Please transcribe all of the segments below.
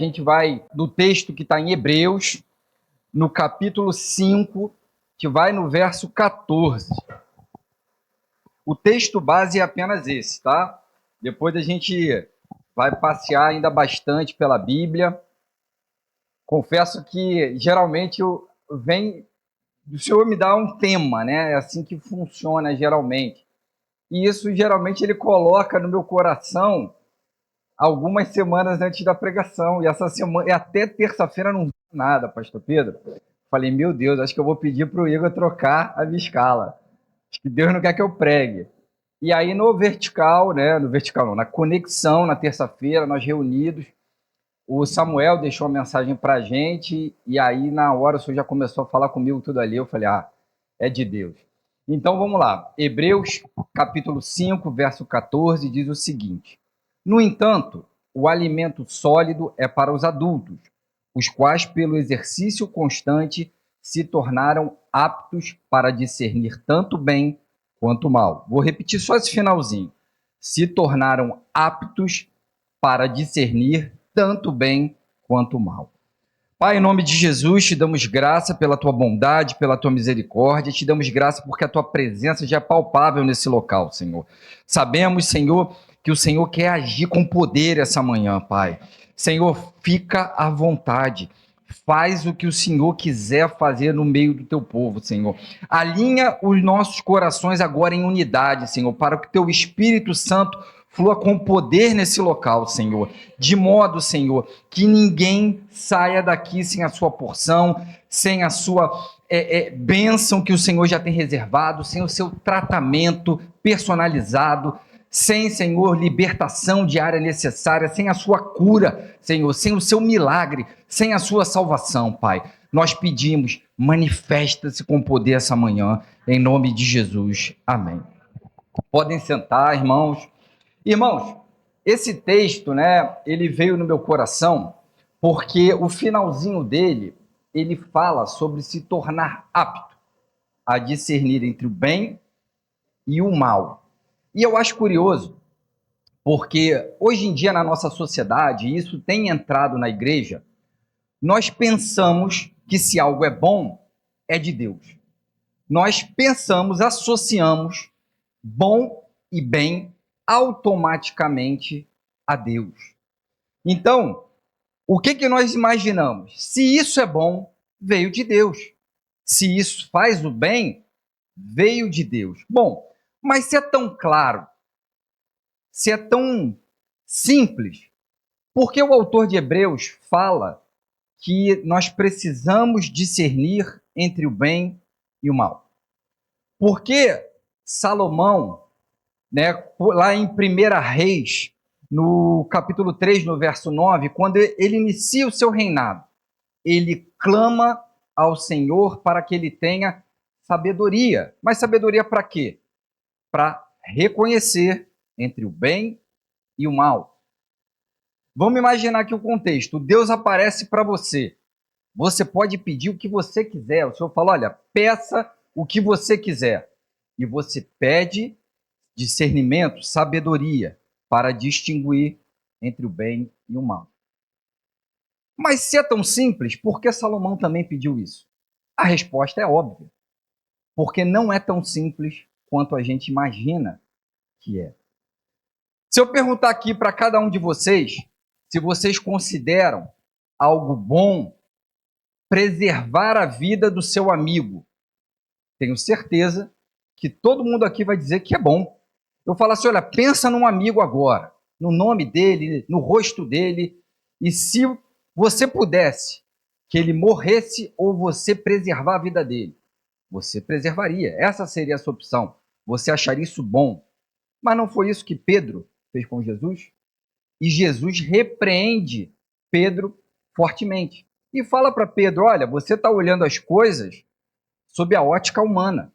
gente vai no texto que está em Hebreus, no capítulo 5, que vai no verso 14. O texto base é apenas esse, tá? Depois a gente vai passear ainda bastante pela Bíblia. Confesso que geralmente o Senhor me dá um tema, né? É assim que funciona geralmente. E isso geralmente ele coloca no meu coração algumas semanas antes da pregação. E essa semana, e até terça-feira não vi nada, pastor Pedro. Falei, meu Deus, acho que eu vou pedir para o Igor trocar a minha escala. Acho que Deus não quer que eu pregue. E aí no vertical, né? No vertical não, na conexão, na terça-feira, nós reunidos, o Samuel deixou uma mensagem para a gente, e aí na hora o senhor já começou a falar comigo tudo ali, eu falei, é de Deus. Então vamos lá, Hebreus capítulo 5, verso 14, diz o seguinte: no entanto, o alimento sólido é para os adultos, os quais pelo exercício constante se tornaram aptos para discernir tanto bem quanto mal. Vou repetir só esse finalzinho. Se tornaram aptos para discernir tanto bem quanto mal. Pai, em nome de Jesus, te damos graça pela tua bondade, pela tua misericórdia, te damos graça porque a tua presença já é palpável nesse local, Senhor. Sabemos, Senhor, que o Senhor quer agir com poder essa manhã, Pai. Senhor, fica à vontade. Faz o que o Senhor quiser fazer no meio do teu povo, Senhor. Alinha os nossos corações agora em unidade, Senhor, para que o teu Espírito Santo flua com poder nesse local, Senhor. De modo, Senhor, que ninguém saia daqui sem a sua porção, sem a sua bênção que o Senhor já tem reservado, sem o seu tratamento personalizado, sem, Senhor, libertação diária necessária, sem a sua cura, Senhor, sem o seu milagre, sem a sua salvação, Pai. Nós pedimos, manifesta-se com poder essa manhã, em nome de Jesus. Amém. Podem sentar, irmãos. Irmãos, esse texto, né, ele veio no meu coração porque o finalzinho dele, ele fala sobre se tornar apto a discernir entre o bem e o mal. E eu acho curioso, porque hoje em dia na nossa sociedade, e isso tem entrado na igreja, nós pensamos que se algo é bom, é de Deus. Nós pensamos, associamos bom e bem automaticamente a Deus. Então, o que nós imaginamos? Se isso é bom, veio de Deus. Se isso faz o bem, veio de Deus. Bom, mas se é tão claro, se é tão simples, por que o autor de Hebreus fala que nós precisamos discernir entre o bem e o mal? Porque Salomão, né, lá em 1 Reis, no capítulo 3, no verso 9, quando ele inicia o seu reinado, ele clama ao Senhor para que ele tenha sabedoria. Mas sabedoria para quê? Para reconhecer entre o bem e o mal. Vamos imaginar aqui o contexto. Deus aparece para você. Você pode pedir o que você quiser. O Senhor fala, olha, peça o que você quiser. E você pede discernimento, sabedoria, para distinguir entre o bem e o mal. Mas se é tão simples, por que Salomão também pediu isso? A resposta é óbvia. Porque não é tão simples quanto a gente imagina que é. Se eu perguntar aqui para cada um de vocês, se vocês consideram algo bom preservar a vida do seu amigo, tenho certeza que todo mundo aqui vai dizer que é bom. Eu falo assim, olha, pensa num amigo agora, no nome dele, no rosto dele, e se você pudesse que ele morresse ou você preservar a vida dele, você preservaria. Essa seria a sua opção. Você acharia isso bom. Mas não foi isso que Pedro fez com Jesus? E Jesus repreende Pedro fortemente. E fala para Pedro, olha, você está olhando as coisas sob a ótica humana,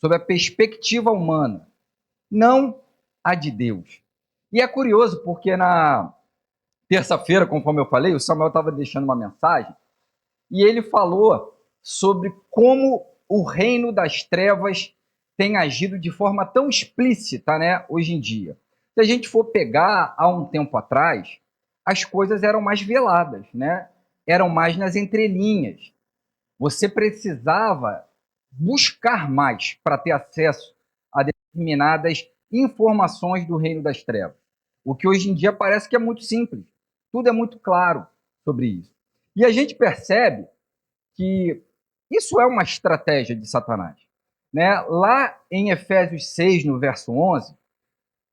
sob a perspectiva humana, não a de Deus. E é curioso, porque na terça-feira, conforme eu falei, o Samuel estava deixando uma mensagem, e ele falou sobre como o reino das trevas tem agido de forma tão explícita, né, hoje em dia. Se a gente for pegar há um tempo atrás, as coisas eram mais veladas, né? Eram mais nas entrelinhas. Você precisava buscar mais para ter acesso a determinadas informações do reino das trevas. O que hoje em dia parece que é muito simples. Tudo é muito claro sobre isso. E a gente percebe que isso é uma estratégia de Satanás. Né? Lá em Efésios 6, no verso 11,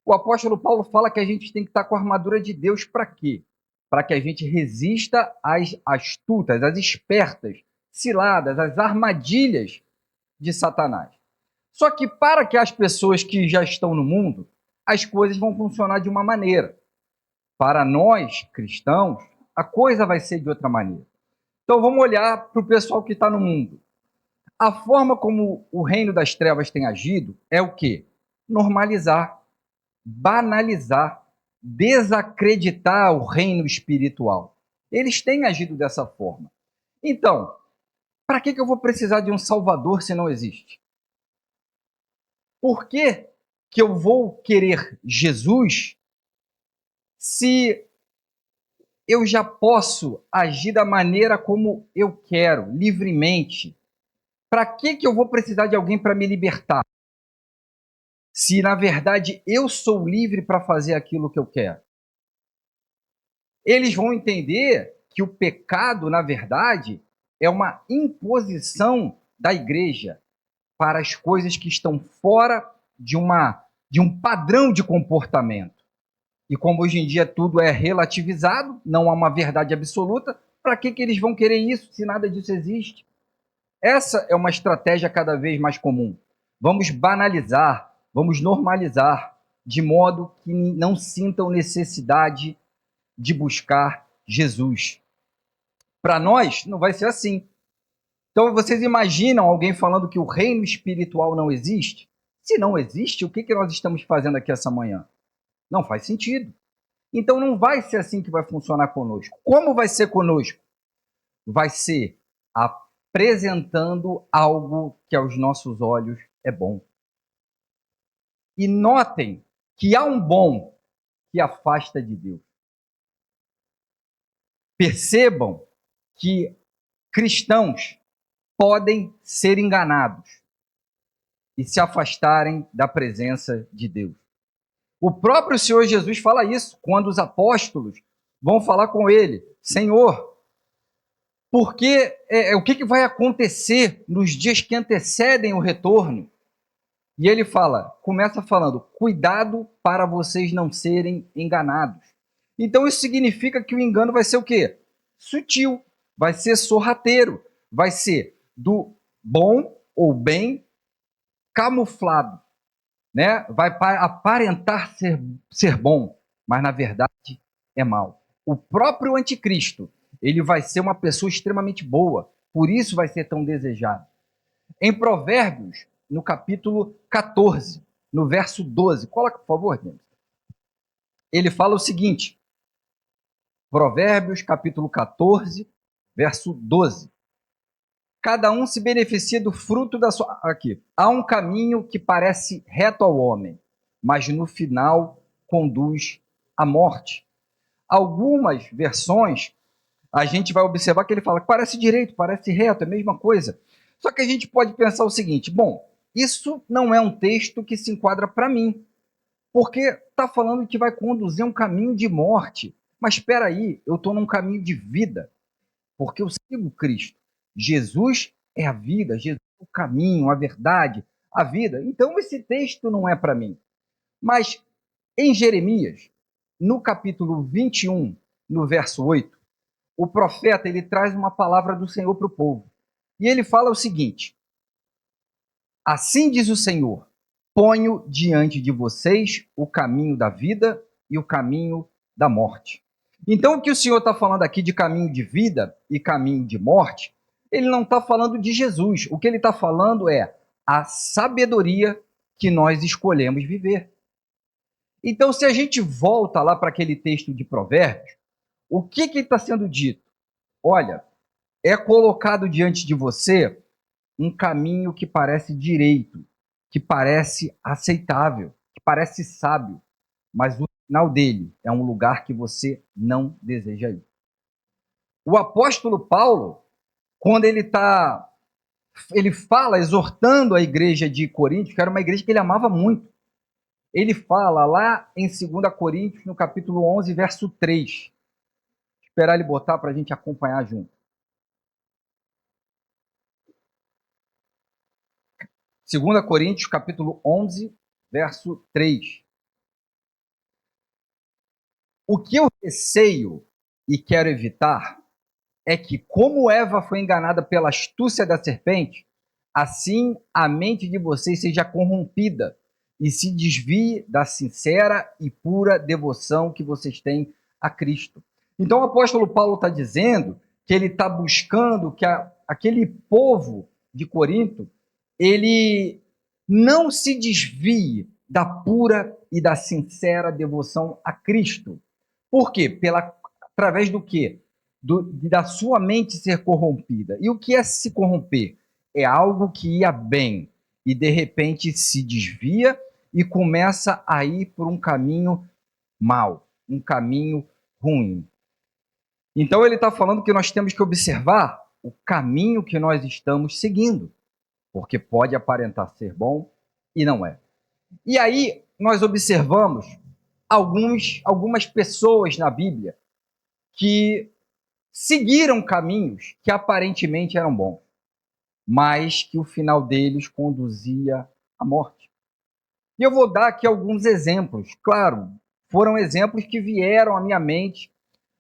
o apóstolo Paulo fala que a gente tem que estar com a armadura de Deus para quê? Para que a gente resista às astutas, às espertas ciladas, às armadilhas de Satanás. Só que para que as pessoas que já estão no mundo, as coisas vão funcionar de uma maneira. Para nós, cristãos, a coisa vai ser de outra maneira. Então vamos olhar para o pessoal que está no mundo. A forma como o reino das trevas tem agido é o quê? Normalizar, banalizar, desacreditar o reino espiritual. Eles têm agido dessa forma. Então, para que eu vou precisar de um salvador se não existe? Por que eu vou querer Jesus se eu já posso agir da maneira como eu quero, livremente? Para que eu vou precisar de alguém para me libertar? Se, na verdade, eu sou livre para fazer aquilo que eu quero. Eles vão entender que o pecado, na verdade, é uma imposição da igreja para as coisas que estão fora de um padrão de comportamento. E como hoje em dia tudo é relativizado, não há uma verdade absoluta, para que eles vão querer isso se nada disso existe? Essa é uma estratégia cada vez mais comum. Vamos banalizar, vamos normalizar, de modo que não sintam necessidade de buscar Jesus. Para nós, não vai ser assim. Então, vocês imaginam alguém falando que o reino espiritual não existe? Se não existe, o que nós estamos fazendo aqui essa manhã? Não faz sentido. Então, não vai ser assim que vai funcionar conosco. Como vai ser conosco? Vai ser apresentando algo que aos nossos olhos é bom. E notem que há um bom que afasta de Deus. Percebam que cristãos podem ser enganados e se afastarem da presença de Deus. O próprio Senhor Jesus fala isso quando os apóstolos vão falar com ele: Senhor, porque o que vai acontecer nos dias que antecedem o retorno? E ele começa falando, cuidado para vocês não serem enganados. Então isso significa que o engano vai ser o quê? Sutil, vai ser sorrateiro, vai ser do bom ou bem camuflado, né? Vai aparentar ser bom, mas na verdade é mal. O próprio anticristo, ele vai ser uma pessoa extremamente boa, por isso vai ser tão desejado. Em Provérbios, no capítulo 14, no verso 12, coloca por favor, James. Ele fala o seguinte, Provérbios, capítulo 14, verso 12. Cada um se beneficia do fruto da sua... Aqui. Há um caminho que parece reto ao homem, mas no final conduz à morte. Algumas versões, a gente vai observar que ele fala que parece direito, parece reto, é a mesma coisa. Só que a gente pode pensar o seguinte, bom, isso não é um texto que se enquadra para mim, porque está falando que vai conduzir a um caminho de morte. Mas espera aí, eu estou num caminho de vida, porque eu sigo Cristo. Jesus é a vida, Jesus é o caminho, a verdade, a vida. Então esse texto não é para mim. Mas em Jeremias, no capítulo 21, no verso 8, o profeta ele traz uma palavra do Senhor para o povo. E ele fala o seguinte: assim diz o Senhor, ponho diante de vocês o caminho da vida e o caminho da morte. Então, o que o Senhor está falando aqui de caminho de vida e caminho de morte, ele não está falando de Jesus. O que ele está falando é a sabedoria que nós escolhemos viver. Então, se a gente volta lá para aquele texto de Provérbios, o que está sendo dito? Olha, é colocado diante de você um caminho que parece direito, que parece aceitável, que parece sábio, mas o final dele é um lugar que você não deseja ir. O apóstolo Paulo, quando ele fala exortando a igreja de Coríntios, que era uma igreja que ele amava muito. Ele fala lá em 2 Coríntios, no capítulo 11, verso 3. Vou esperar ele botar para a gente acompanhar junto. 2 Coríntios, capítulo 11, verso 3. O que eu receio e quero evitar é que, como Eva foi enganada pela astúcia da serpente, assim a mente de vocês seja corrompida e se desvie da sincera e pura devoção que vocês têm a Cristo. Então o apóstolo Paulo está dizendo que ele está buscando que aquele povo de Corinto, ele não se desvie da pura e da sincera devoção a Cristo. Por quê? Através do quê? Da sua mente ser corrompida. E o que é se corromper? É algo que ia bem e de repente se desvia e começa a ir por um caminho mau, um caminho ruim. Então ele está falando que nós temos que observar o caminho que nós estamos seguindo, porque pode aparentar ser bom e não é. E aí nós observamos algumas pessoas na Bíblia que seguiram caminhos que aparentemente eram bons, mas que o final deles conduzia à morte. E eu vou dar aqui alguns exemplos. Claro, foram exemplos que vieram à minha mente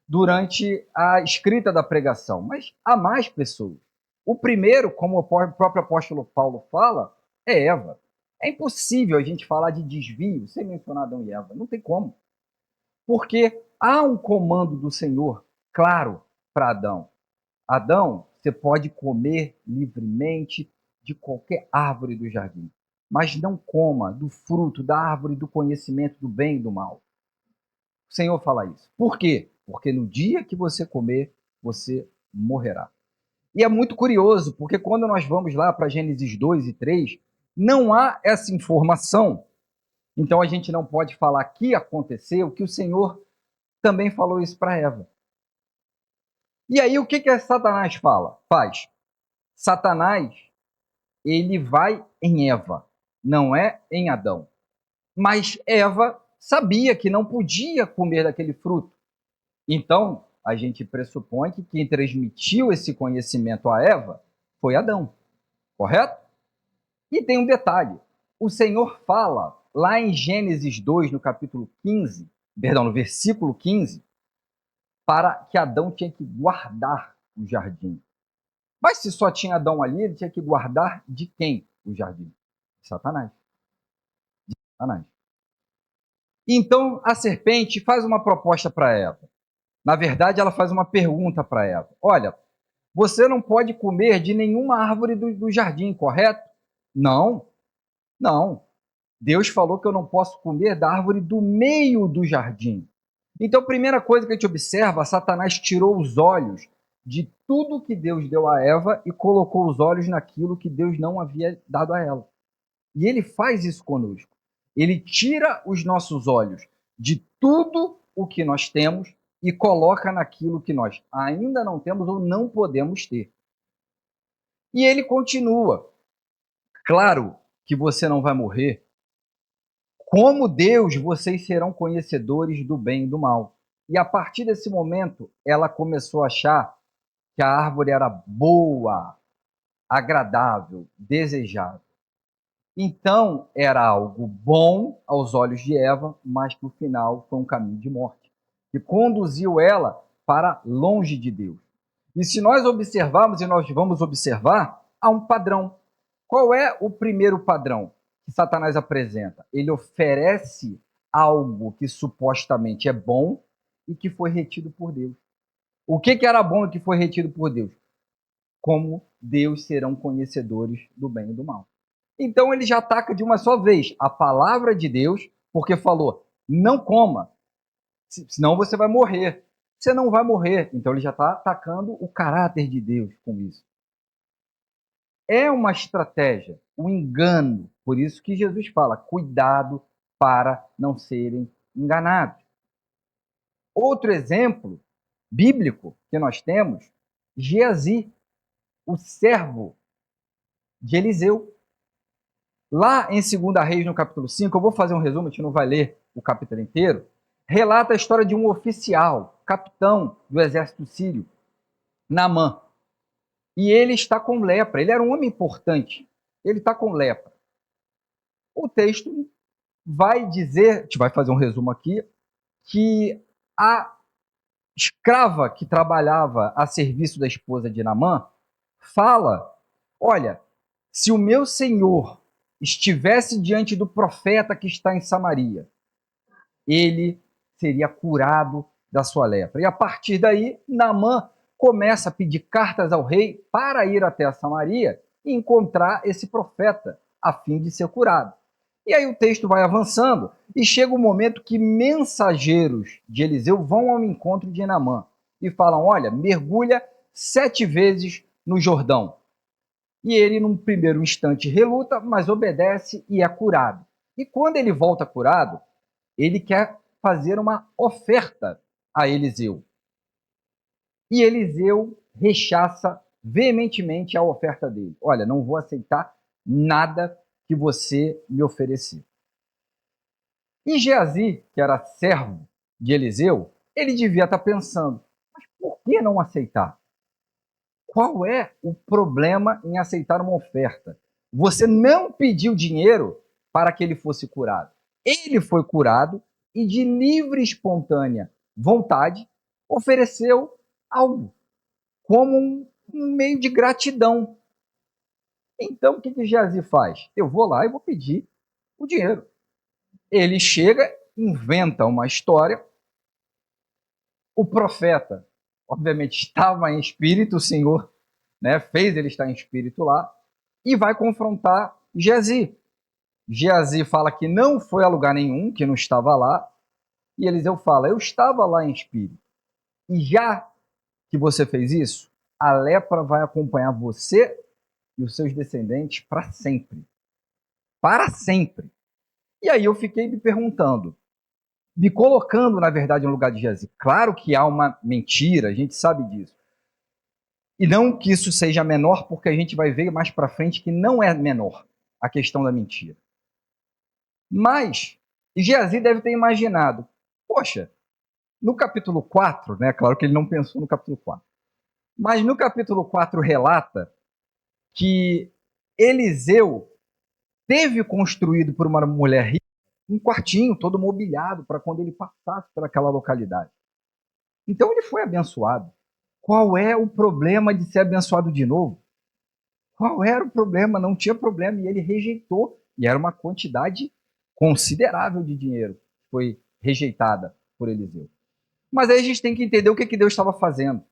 durante a escrita da pregação, mas há mais pessoas. O primeiro, como o próprio apóstolo Paulo fala, é Eva. É impossível a gente falar de desvio sem mencionar Adão e Eva. Não tem como. Porque há um comando do Senhor claro para Adão. Adão, você pode comer livremente de qualquer árvore do jardim, mas não coma do fruto da árvore do conhecimento do bem e do mal. O Senhor fala isso. Por quê? Porque no dia que você comer, você morrerá. E é muito curioso, porque quando nós vamos lá para Gênesis 2 e 3, não há essa informação. Então a gente não pode falar que aconteceu, que o Senhor também falou isso para Eva. E aí o que Satanás faz? Satanás, ele vai em Eva, não é em Adão. Mas Eva sabia que não podia comer daquele fruto. Então, a gente pressupõe que quem transmitiu esse conhecimento a Eva foi Adão, correto? E tem um detalhe. O Senhor fala lá em Gênesis 2, no capítulo 15, perdão, no versículo 15, para que Adão tinha que guardar o jardim. Mas se só tinha Adão ali, ele tinha que guardar de quem o jardim? De Satanás. De Satanás. Então a serpente faz uma proposta para Eva. Na verdade, ela faz uma pergunta para Eva. Olha, você não pode comer de nenhuma árvore do jardim, correto? Não, não. Deus falou que eu não posso comer da árvore do meio do jardim. Então, a primeira coisa que a gente observa, Satanás tirou os olhos de tudo que Deus deu a Eva e colocou os olhos naquilo que Deus não havia dado a ela. E ele faz isso conosco. Ele tira os nossos olhos de tudo o que nós temos e coloca naquilo que nós ainda não temos ou não podemos ter. E ele continua. Claro que você não vai morrer. Como Deus, vocês serão conhecedores do bem e do mal. E a partir desse momento, ela começou a achar que a árvore era boa, agradável, desejável. Então, era algo bom aos olhos de Eva, mas que no final foi um caminho de morte, que conduziu ela para longe de Deus. E se nós observarmos, e nós vamos observar, há um padrão. Qual é o primeiro padrão que Satanás apresenta? Ele oferece algo que supostamente é bom e que foi retido por Deus. O que era bom e que foi retido por Deus? Como Deus serão conhecedores do bem e do mal. Então ele já ataca de uma só vez a palavra de Deus, porque falou, não coma, senão você vai morrer. Você não vai morrer. Então ele já está atacando o caráter de Deus com isso. É uma estratégia, um engano. Por isso que Jesus fala, cuidado para não serem enganados. Outro exemplo bíblico que nós temos, Geazi, o servo de Eliseu. Lá em 2 Reis, no capítulo 5, eu vou fazer um resumo, a gente não vai ler o capítulo inteiro, relata a história de um oficial, capitão do exército sírio, Naamã. E ele está com lepra, ele era um homem importante, ele está com lepra. O texto vai dizer, a gente vai fazer um resumo aqui, que a escrava que trabalhava a serviço da esposa de Naamã fala, olha, se o meu senhor estivesse diante do profeta que está em Samaria, ele seria curado da sua lepra. E a partir daí, Naamã começa a pedir cartas ao rei para ir até a Samaria e encontrar esse profeta, a fim de ser curado. E aí o texto vai avançando e chega o momento que mensageiros de Eliseu vão ao encontro de Naamã e falam, olha, mergulha 7 vezes no Jordão. E ele, num primeiro instante, reluta, mas obedece e é curado. E quando ele volta curado, ele quer fazer uma oferta a Eliseu. E Eliseu rechaça veementemente a oferta dele. Olha, não vou aceitar nada que você me oferecer. E Geazi, que era servo de Eliseu, ele devia estar pensando, mas por que não aceitar? Qual é o problema em aceitar uma oferta? Você não pediu dinheiro para que ele fosse curado. Ele foi curado e, de livre e espontânea vontade, ofereceu algo como um meio de gratidão. Então, o que Geazi faz? Eu vou lá e vou pedir o dinheiro. Ele chega, inventa uma história. O profeta, obviamente, estava em espírito, o Senhor, né, fez ele estar em espírito lá, e vai confrontar Geazi. Geazi fala que não foi a lugar nenhum, que não estava lá, e Eliseu fala, eu estava lá em espírito. E já que você fez isso, a lepra vai acompanhar você e os seus descendentes para sempre. Para sempre. E aí eu fiquei me perguntando, me colocando, na verdade, no lugar de Geazi. Claro que há uma mentira, a gente sabe disso. E não que isso seja menor, porque a gente vai ver mais para frente que não é menor a questão da mentira. Mas Geazi deve ter imaginado, poxa, no capítulo 4, né, claro que ele não pensou no capítulo 4, mas no capítulo 4 relata que Eliseu teve construído por uma mulher rica um quartinho todo mobiliado para quando ele passasse por aquela localidade. Então ele foi abençoado. Qual é o problema de ser abençoado de novo? Qual era o problema? Não tinha problema e ele rejeitou. E era uma quantidade considerável de dinheiro que foi rejeitada por Eliseu. Mas aí a gente tem que entender o que Deus estava fazendo.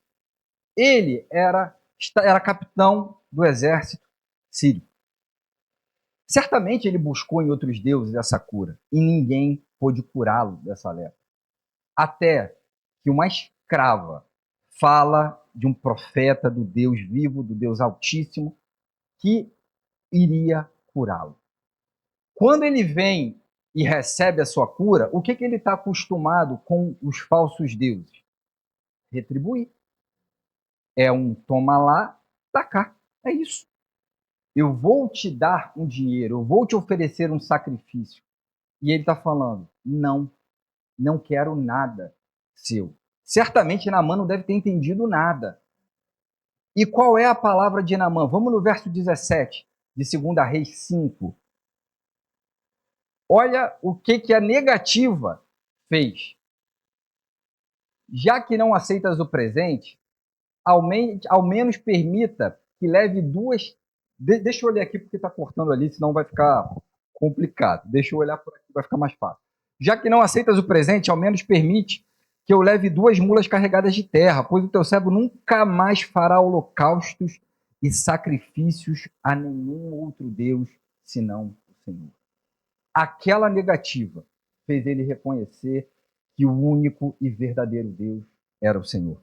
Ele era capitão do exército sírio. Certamente ele buscou em outros deuses essa cura e ninguém pôde curá-lo dessa lepra. Até que uma escrava fala de um profeta do Deus vivo, do Deus Altíssimo, que iria curá-lo. Quando ele vem e recebe a sua cura, o que ele está acostumado com os falsos deuses? Retribuir. É um toma lá, dá cá. É isso. Eu vou te dar um dinheiro, eu vou te oferecer um sacrifício. E ele está falando, não quero nada seu. Certamente Naamã não deve ter entendido nada. E qual é a palavra de Naamã? Vamos no verso 17 de 2 Reis 5. Olha o que a negativa fez. Já que não aceitas o presente, ao menos permita que leve 2... Deixa eu olhar aqui porque está cortando ali, senão vai ficar complicado. Deixa eu olhar por aqui, vai ficar mais fácil. Já que não aceitas o presente, ao menos permite que eu leve 2 mulas carregadas de terra, pois o teu servo nunca mais fará holocaustos e sacrifícios a nenhum outro Deus, senão o Senhor. Aquela negativa fez ele reconhecer que o único e verdadeiro Deus era o Senhor.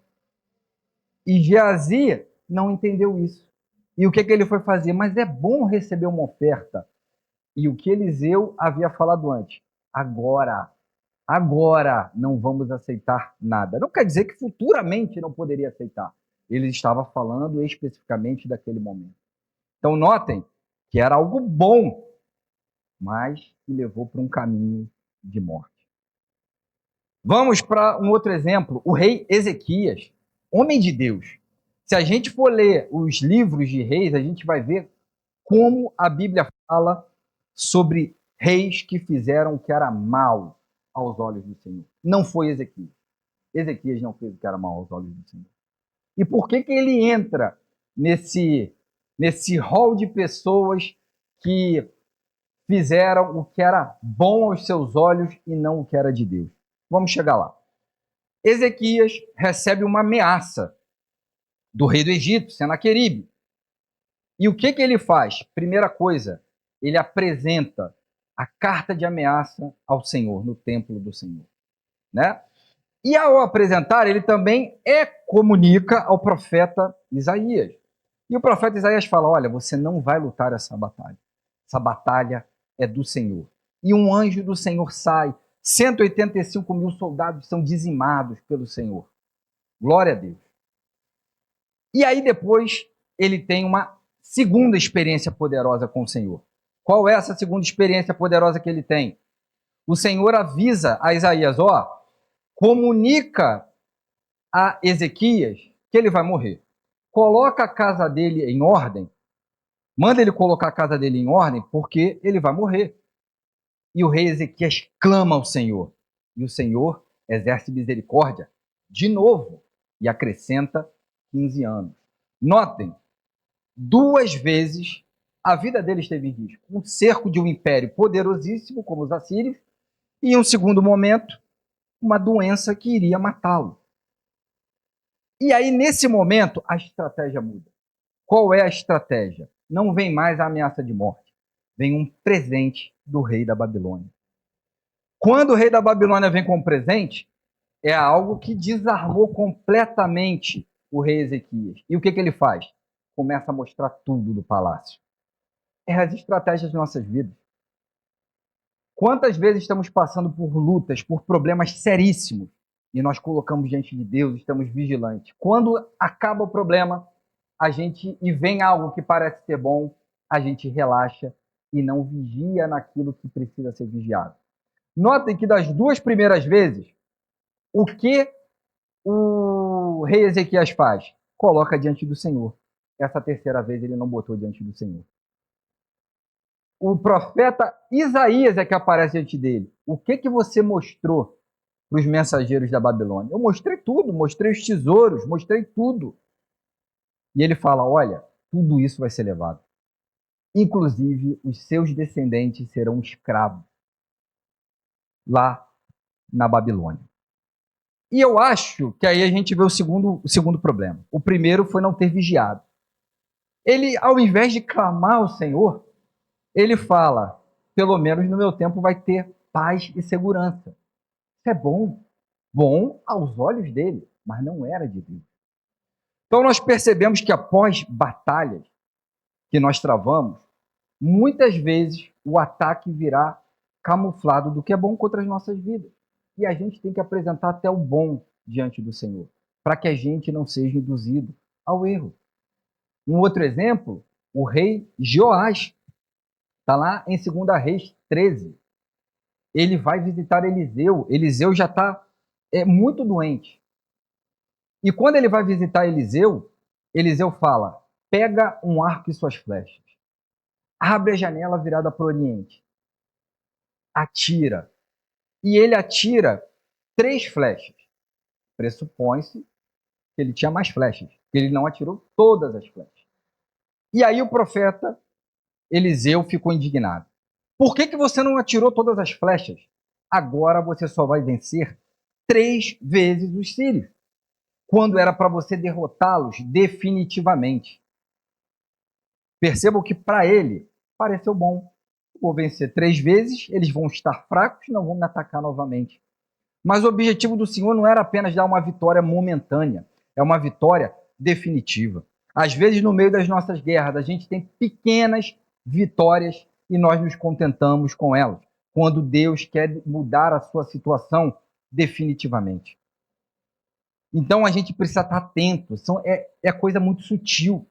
E Geazi não entendeu isso. E o que ele foi fazer? Mas é bom receber uma oferta. E o que Eliseu havia falado antes. Agora agora não vamos aceitar nada. Não quer dizer que futuramente não poderia aceitar. Ele estava falando especificamente daquele momento. Então, notem que era algo bom, mas que levou para um caminho de morte. Vamos para um outro exemplo, o rei Ezequias, homem de Deus. Se a gente for ler os livros de reis, a gente vai ver como a Bíblia fala sobre reis que fizeram o que era mal aos olhos do Senhor. Não foi Ezequias. Ezequias não fez o que era mal aos olhos do Senhor. E por que ele entra nesse rol de pessoas que fizeram o que era bom aos seus olhos e não o que era de Deus? Vamos chegar lá. Ezequias recebe uma ameaça do rei do Egito, Senaqueribe. E o que ele faz? Primeira coisa, ele apresenta a carta de ameaça ao Senhor, no templo do Senhor, né? E ao apresentar, ele também comunica ao profeta Isaías. E o profeta Isaías fala, olha, você não vai lutar essa batalha. Essa batalha é do Senhor. E um anjo do Senhor sai, 185 mil soldados são dizimados pelo Senhor. Glória a Deus. E aí depois ele tem uma segunda experiência poderosa com o Senhor. Qual é essa segunda experiência poderosa que ele tem? O Senhor avisa a Isaías, comunica a Ezequias que ele vai morrer. Coloca a casa dele em ordem, manda ele colocar a casa dele em ordem, porque ele vai morrer. E o rei Ezequias clama ao Senhor. E o Senhor exerce misericórdia de novo e acrescenta 15 anos. Notem, 2 vezes a vida dele esteve em risco. Um cerco de um império poderosíssimo, como os assírios, e em um segundo momento, uma doença que iria matá-lo. E aí, nesse momento, a estratégia muda. Qual é a estratégia? Não vem mais a ameaça de morte. Vem um presente do rei da Babilônia. Quando o rei da Babilônia vem com um presente, é algo que desarmou completamente o rei Ezequias. E o que ele faz? Começa a mostrar tudo do palácio. É as estratégias de nossas vidas. Quantas vezes estamos passando por lutas, por problemas seríssimos, e nós colocamos diante de Deus, estamos vigilantes. Quando acaba o problema, e vem algo que parece ser bom, a gente relaxa e não vigia naquilo que precisa ser vigiado. Notem que das 2 primeiras vezes, o que o rei Ezequias faz? Coloca diante do Senhor. Essa terceira vez ele não botou diante do Senhor. O profeta Isaías é que aparece diante dele. O que você mostrou para os mensageiros da Babilônia? Eu mostrei tudo, mostrei os tesouros, mostrei tudo. E ele fala, olha, tudo isso vai ser levado. Inclusive, os seus descendentes serão escravos lá na Babilônia. E eu acho que aí a gente vê o segundo problema. O primeiro foi não ter vigiado. Ele, ao invés de clamar ao Senhor, ele fala, pelo menos no meu tempo vai ter paz e segurança. Isso é bom. Bom aos olhos dele, mas não era de Deus. Então nós percebemos que após batalhas que nós travamos, muitas vezes o ataque virá camuflado do que é bom contra as nossas vidas. E a gente tem que apresentar até o bom diante do Senhor, para que a gente não seja induzido ao erro. Um outro exemplo, o rei Joás, está lá em 2 Reis 13. Ele vai visitar Eliseu. Eliseu já está muito doente. E quando ele vai visitar Eliseu, Eliseu fala, pega um arco e suas flechas. Abre a janela virada para o oriente. Atira. E ele atira 3 flechas. Pressupõe-se que ele tinha mais flechas. Ele não atirou todas as flechas. E aí o profeta Eliseu ficou indignado. Por que você não atirou todas as flechas? Agora você só vai vencer 3 vezes os sírios, quando era para você derrotá-los definitivamente. Percebam que para ele pareceu bom. Vou vencer 3 vezes, eles vão estar fracos, não vão me atacar novamente. Mas o objetivo do Senhor não era apenas dar uma vitória momentânea, é uma vitória definitiva. Às vezes, no meio das nossas guerras, a gente tem pequenas vitórias e nós nos contentamos com elas. quando Deus quer mudar a sua situação definitivamente. Então a gente precisa estar atento, é coisa muito sutil.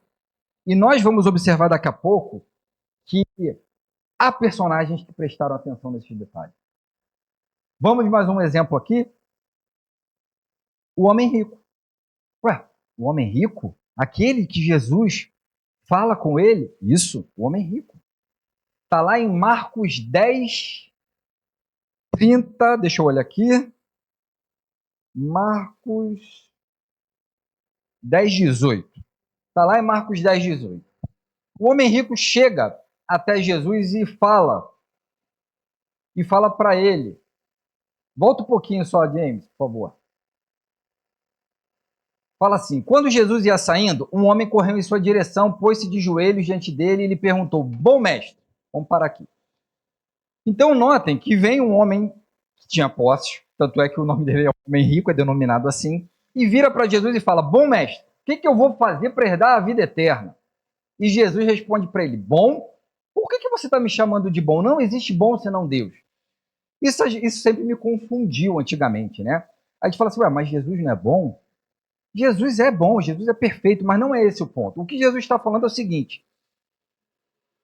E nós vamos observar daqui a pouco que há personagens que prestaram atenção nesses detalhes. Vamos mais um exemplo aqui? O homem rico. Ué, o homem rico? Aquele que Jesus fala com ele? Isso, o homem rico. Está lá em Marcos 10, 30, deixa eu olhar aqui. Marcos 10, 18. Está lá em Marcos 10, 18. O homem rico chega até Jesus e fala para ele. Volta um pouquinho só, James, por favor. Fala assim: quando Jesus ia saindo, um homem correu em sua direção, pôs-se de joelhos diante dele e lhe perguntou: bom mestre, vamos parar aqui. Então notem que vem um homem que tinha posses, tanto é que o nome dele é homem rico, é denominado assim, e vira para Jesus e fala: bom mestre, o que eu vou fazer para herdar a vida eterna? E Jesus responde para ele: bom? Por que você está me chamando de bom? Não existe bom senão Deus. Isso sempre me confundiu antigamente, né? A gente fala assim: ué, mas Jesus não é bom? Jesus é bom, Jesus é perfeito, mas não é esse o ponto. O que Jesus está falando é o seguinte: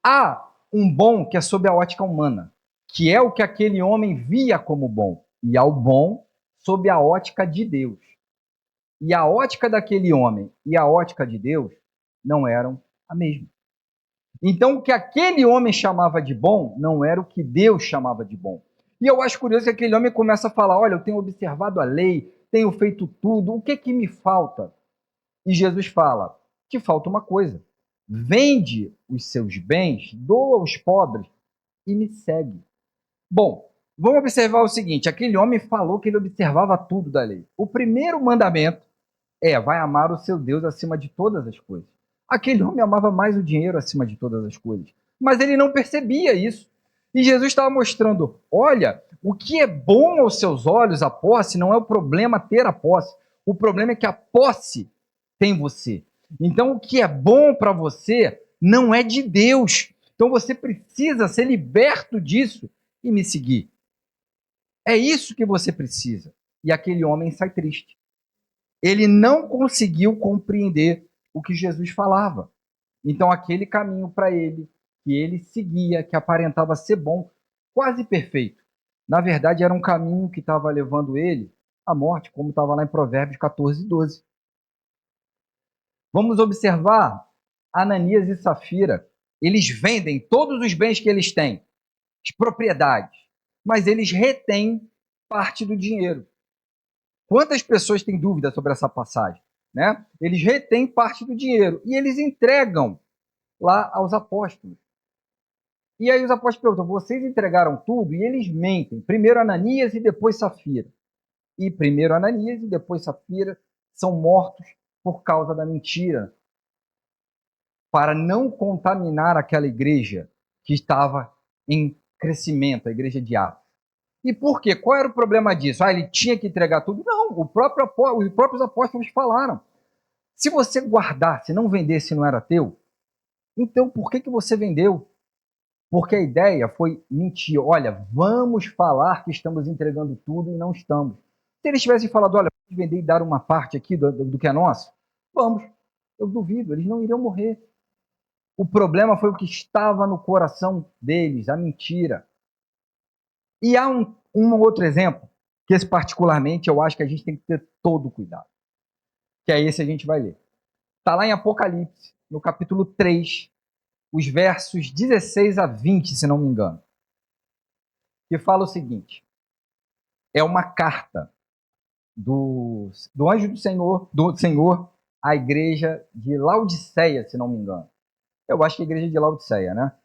há um bom que é sob a ótica humana, que é o que aquele homem via como bom, e há o bom sob a ótica de Deus. E a ótica daquele homem e a ótica de Deus não eram a mesma. Então, o que aquele homem chamava de bom não era o que Deus chamava de bom. E eu acho curioso que aquele homem começa a falar: olha, eu tenho observado a lei, tenho feito tudo, o que me falta? E Jesus fala: te falta uma coisa. Vende os seus bens, doa aos pobres e me segue. Bom, vamos observar o seguinte: aquele homem falou que ele observava tudo da lei. O primeiro mandamento vai amar o seu Deus acima de todas as coisas. Aquele homem amava mais o dinheiro acima de todas as coisas. Mas ele não percebia isso. E Jesus estava mostrando: olha, o que é bom aos seus olhos, a posse, não é o problema ter a posse. O problema é que a posse tem você. Então, o que é bom para você não é de Deus. Então, você precisa ser liberto disso e me seguir. É isso que você precisa. E aquele homem sai triste. Ele não conseguiu compreender o que Jesus falava. Então, aquele caminho para ele, que ele seguia, que aparentava ser bom, quase perfeito, na verdade era um caminho que estava levando ele à morte, como estava lá em Provérbios 14, 12. Vamos observar Ananias e Safira. Eles vendem todos os bens que eles têm, as propriedades, mas eles retêm parte do dinheiro. Quantas pessoas têm dúvida sobre essa passagem? Né? Eles retêm parte do dinheiro e eles entregam lá aos apóstolos. E aí os apóstolos perguntam: vocês entregaram tudo? E eles mentem. Primeiro Ananias e depois Safira. E primeiro Ananias e depois Safira são mortos por causa da mentira, para não contaminar aquela igreja que estava em crescimento, a igreja de Atos. E por quê? Qual era o problema disso? Ele tinha que entregar tudo? Não, os próprios apóstolos falaram: se você guardasse, não vendesse, não era teu, então por que você vendeu? Porque a ideia foi mentir. Olha, vamos falar que estamos entregando tudo e não estamos. Se eles tivessem falado: olha, vamos vender e dar uma parte aqui do que é nosso, vamos. Eu duvido, eles não iriam morrer. O problema foi o que estava no coração deles, a mentira. E há um outro exemplo, que esse particularmente eu acho que a gente tem que ter todo cuidado. Que é esse a gente vai ler. Está lá em Apocalipse, no capítulo 3, os versos 16 a 20, se não me engano. Que fala o seguinte: é uma carta do anjo do Senhor à igreja de Laodiceia, se não me engano. Eu acho que é a igreja de Laodiceia, né?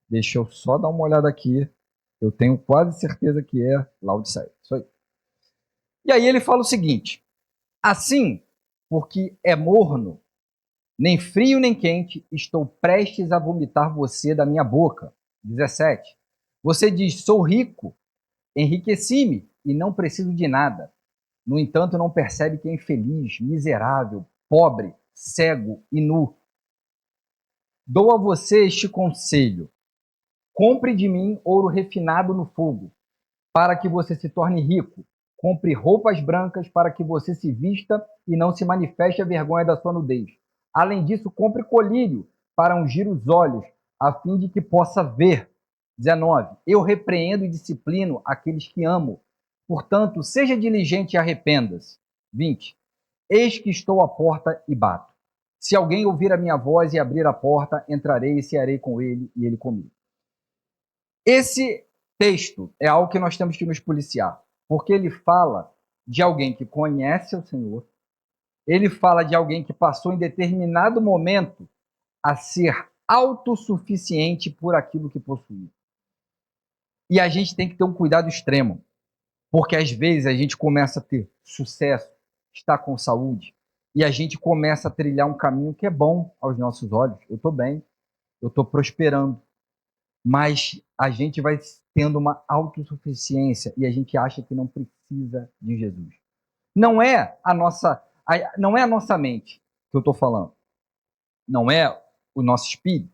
Deixa eu só dar uma olhada aqui. Eu tenho quase certeza que é Laodiceia. Isso aí. E aí ele fala o seguinte: assim, porque é morno, nem frio nem quente, estou prestes a vomitar você da minha boca. 17. Você diz: sou rico, enriqueci-me e não preciso de nada. No entanto, não percebe que é infeliz, miserável, pobre, cego e nu. Dou a você este conselho: compre de mim ouro refinado no fogo, para que você se torne rico. Compre roupas brancas para que você se vista e não se manifeste a vergonha da sua nudez. Além disso, compre colírio para ungir os olhos, a fim de que possa ver. 19. Eu repreendo e disciplino aqueles que amo. Portanto, seja diligente e arrependa-se. 20. Eis que estou à porta e bato. Se alguém ouvir a minha voz e abrir a porta, entrarei e cearei com ele e ele comigo. Esse texto é algo que nós temos que nos policiar, porque ele fala de alguém que conhece o Senhor, ele fala de alguém que passou em determinado momento a ser autossuficiente por aquilo que possuía. E a gente tem que ter um cuidado extremo, porque às vezes a gente começa a ter sucesso, está com saúde, e a gente começa a trilhar um caminho que é bom aos nossos olhos. Eu estou bem, eu estou prosperando, mas a gente vai tendo uma autossuficiência e a gente acha que não precisa de Jesus. Não é a nossa mente que eu estou falando, não é o nosso espírito,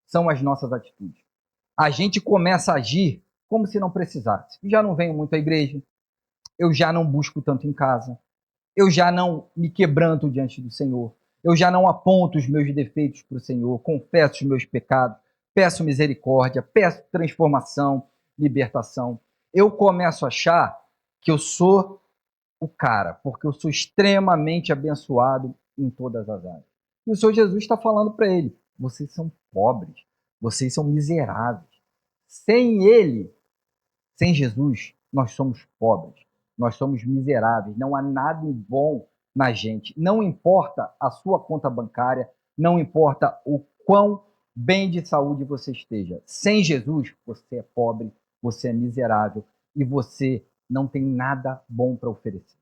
são as nossas atitudes. A gente começa a agir como se não precisasse. Já não venho muito à igreja, eu já não busco tanto em casa, eu já não me quebranto diante do Senhor, eu já não aponto os meus defeitos para o Senhor, confesso os meus pecados, peço misericórdia, peço transformação, libertação. Eu começo a achar que eu sou o cara, porque eu sou extremamente abençoado em todas as áreas. E o Senhor Jesus está falando para ele: vocês são pobres, vocês são miseráveis. Sem ele, sem Jesus, nós somos pobres, nós somos miseráveis, não há nada bom na gente. Não importa a sua conta bancária, não importa o quão bem de saúde você esteja. Sem Jesus, você é pobre, você é miserável e você não tem nada bom para oferecer.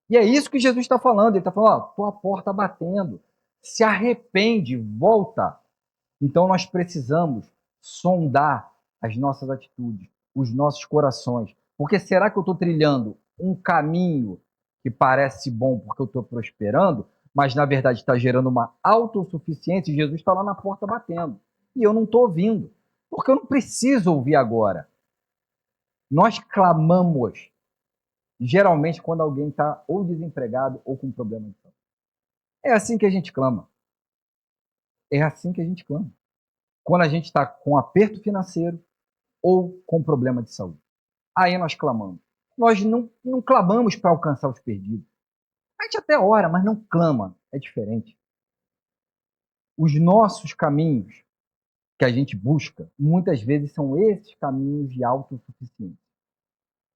E é isso que Jesus está falando. Ele está falando: tua porta batendo, se arrepende, volta. Então nós precisamos sondar as nossas atitudes, os nossos corações. Porque será que eu estou trilhando um caminho que parece bom porque eu estou prosperando, mas na verdade está gerando uma autossuficiência e Jesus está lá na porta batendo. E eu não estou ouvindo, porque eu não preciso ouvir agora. Nós clamamos, geralmente, quando alguém está ou desempregado ou com problema de saúde. É assim que a gente clama. É assim que a gente clama. Quando a gente está com aperto financeiro ou com problema de saúde. Aí nós clamamos. Nós não clamamos para alcançar os perdidos. A gente até ora, mas não clama. É diferente. Os nossos caminhos que a gente busca, muitas vezes são esses caminhos de autossuficiência.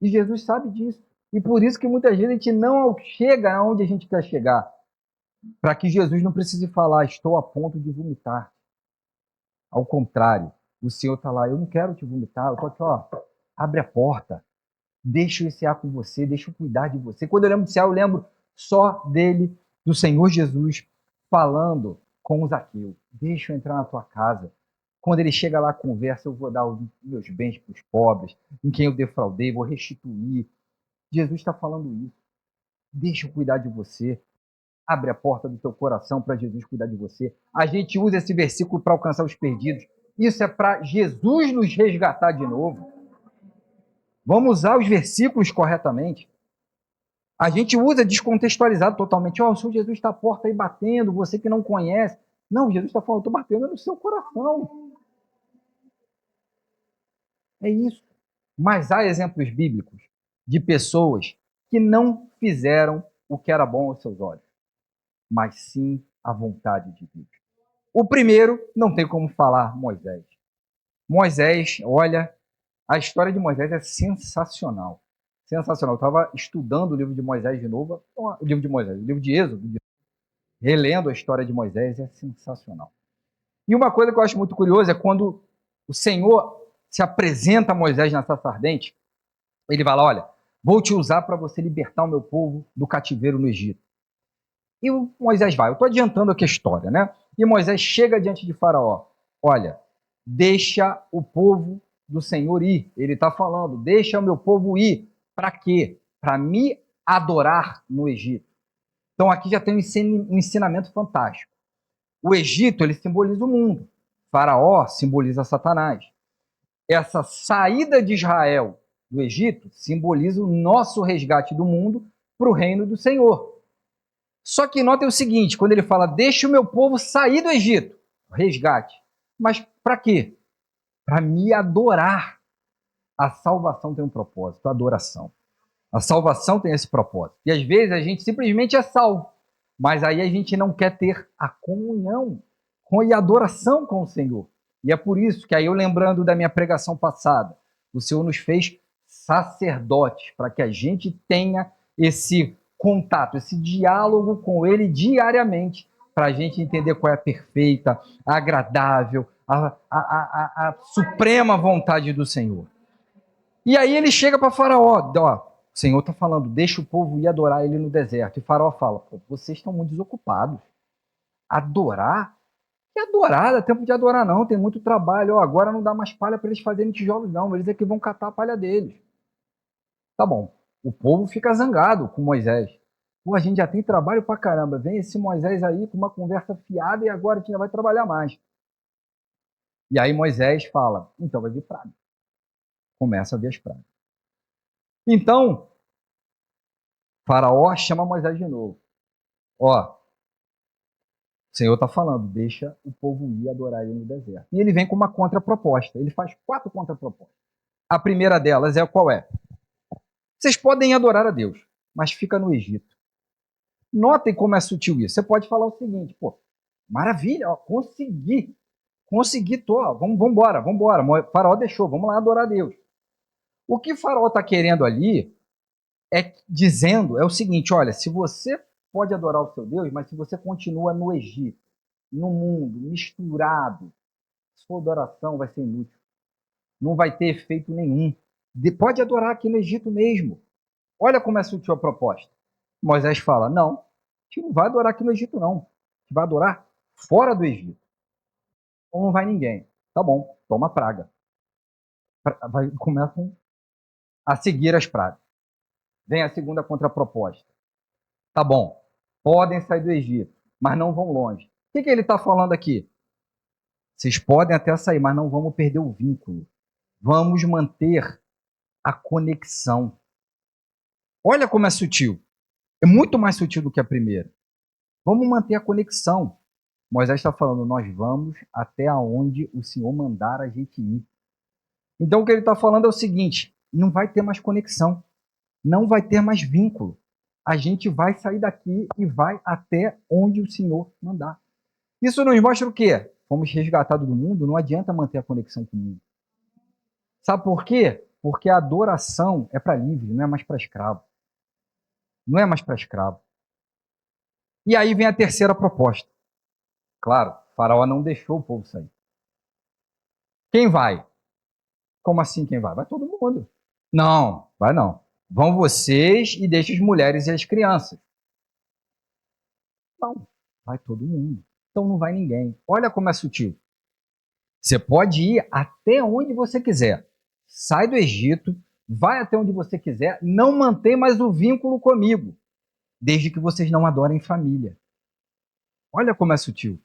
E Jesus sabe disso. E por isso que muitas vezes a gente não chega aonde a gente quer chegar. Para que Jesus não precise falar: estou a ponto de vomitar. Ao contrário, o Senhor está lá: eu não quero te vomitar, eu estou aqui, ó, abre a porta, deixa eu encear com você, deixa eu cuidar de você. Quando eu lembro de Zaqueu, eu lembro só dele, do Senhor Jesus, falando com o Zaqueu: deixa eu entrar na tua casa. Quando ele chega lá, conversa: eu vou dar os meus bens para os pobres, em quem eu defraudei, vou restituir. Jesus está falando isso. Deixa eu cuidar de você. Abre a porta do teu coração para Jesus cuidar de você. A gente usa esse versículo para alcançar os perdidos. Isso é para Jesus nos resgatar de novo. Vamos usar os versículos corretamente. A gente usa descontextualizado totalmente. O Senhor Jesus está à porta aí batendo, você que não conhece. Não, Jesus está falando: estou batendo no seu coração. É isso. Mas há exemplos bíblicos de pessoas que não fizeram o que era bom aos seus olhos, mas sim a vontade de Deus. O primeiro, não tem como falar, Moisés. Moisés, olha, a história de Moisés é sensacional. Sensacional. Eu estava estudando o livro de Moisés de novo, o livro de Êxodo, relendo a história de Moisés, é sensacional. E uma coisa que eu acho muito curiosa é quando o Senhor se apresenta a Moisés na sarça ardente, ele fala: olha, vou te usar para você libertar o meu povo do cativeiro no Egito. E o Moisés vai. Eu estou adiantando aqui a história, né? E Moisés chega diante de Faraó: olha, deixa o povo do Senhor ir. Ele está falando: deixa o meu povo ir. Para quê? Para me adorar no Egito. Então aqui já tem um ensinamento fantástico. O Egito, ele simboliza o mundo. Faraó simboliza Satanás. essa saída de Israel do Egito simboliza o nosso resgate do mundo para o reino do Senhor. Só que notem o seguinte, quando ele fala, deixa o meu povo sair do Egito, resgate. Mas para quê? Para me adorar. A salvação tem um propósito, a adoração. A salvação tem esse propósito. E às vezes a gente simplesmente é salvo, mas aí a gente não quer ter a comunhão e a adoração com o Senhor. E é por isso que aí eu, lembrando da minha pregação passada, o Senhor nos fez sacerdotes, para que a gente tenha esse contato, esse diálogo com Ele diariamente, para a gente entender qual é a perfeita, a agradável, a suprema vontade do Senhor. E aí ele chega para Faraó, ó, o Senhor está falando, deixa o povo ir adorar ele no deserto. E Faraó fala, vocês estão muito desocupados. Adorar? Que adorar? Dá tempo de adorar não, tem muito trabalho. Ó, agora não dá mais palha para eles fazerem tijolos não, eles é que vão catar a palha deles. Tá bom, o povo fica zangado com Moisés. Pô, a gente já tem trabalho pra caramba, vem esse Moisés aí com uma conversa fiada e agora a gente já vai trabalhar mais. E aí Moisés fala, então vai vir praga. Começa a vir as pragas. Então, Faraó chama Moisés de novo. Ó, o Senhor está falando, deixa o povo ir adorar ele no deserto. E ele vem com uma contraproposta. Ele faz 4 contrapropostas. A primeira delas é qual é? Vocês podem adorar a Deus, mas fica no Egito. Notem como é sutil isso. Você pode falar o seguinte, pô, maravilha, ó, consegui, tô, ó, vamos embora. Faraó deixou, vamos lá adorar a Deus. O que Faraó está querendo ali dizendo o seguinte, olha, se você pode adorar o seu Deus, mas se você continua no Egito, no mundo, misturado, sua adoração vai ser inútil. Não vai ter efeito nenhum. Pode adorar aqui no Egito mesmo. Olha como é sutil a proposta. Moisés fala, não, a gente não vai adorar aqui no Egito, não. A gente vai adorar fora do Egito. Então não vai ninguém. Tá bom, toma praga. Começam a seguir as pragas. Vem a segunda contraproposta. Tá bom, podem sair do Egito, mas não vão longe. O que ele está falando aqui? Vocês podem até sair, mas não vamos perder o vínculo. Vamos manter a conexão. Olha como é sutil. É muito mais sutil do que a primeira. Vamos manter a conexão. Moisés está falando, nós vamos até onde o Senhor mandar a gente ir. Então o que ele está falando é o seguinte, não vai ter mais conexão, não vai ter mais vínculo. A gente vai sair daqui e vai até onde o Senhor mandar. Isso nos mostra o quê? Fomos resgatados do mundo, não adianta manter a conexão com o mundo. Sabe por quê? Porque a adoração é para livre, não é mais para escravo. Não é mais para escravo. E aí vem a terceira proposta. Claro, Faraó não deixou o povo sair. Quem vai? Como assim quem vai? Vai todo mundo. Não, vai não. Vão vocês e deixem as mulheres e as crianças. Não, vai todo mundo. Então não vai ninguém. Olha como é sutil. Você pode ir até onde você quiser. Sai do Egito, vai até onde você quiser, não mantém mais o vínculo comigo, desde que vocês não adorem família. Olha como é sutil.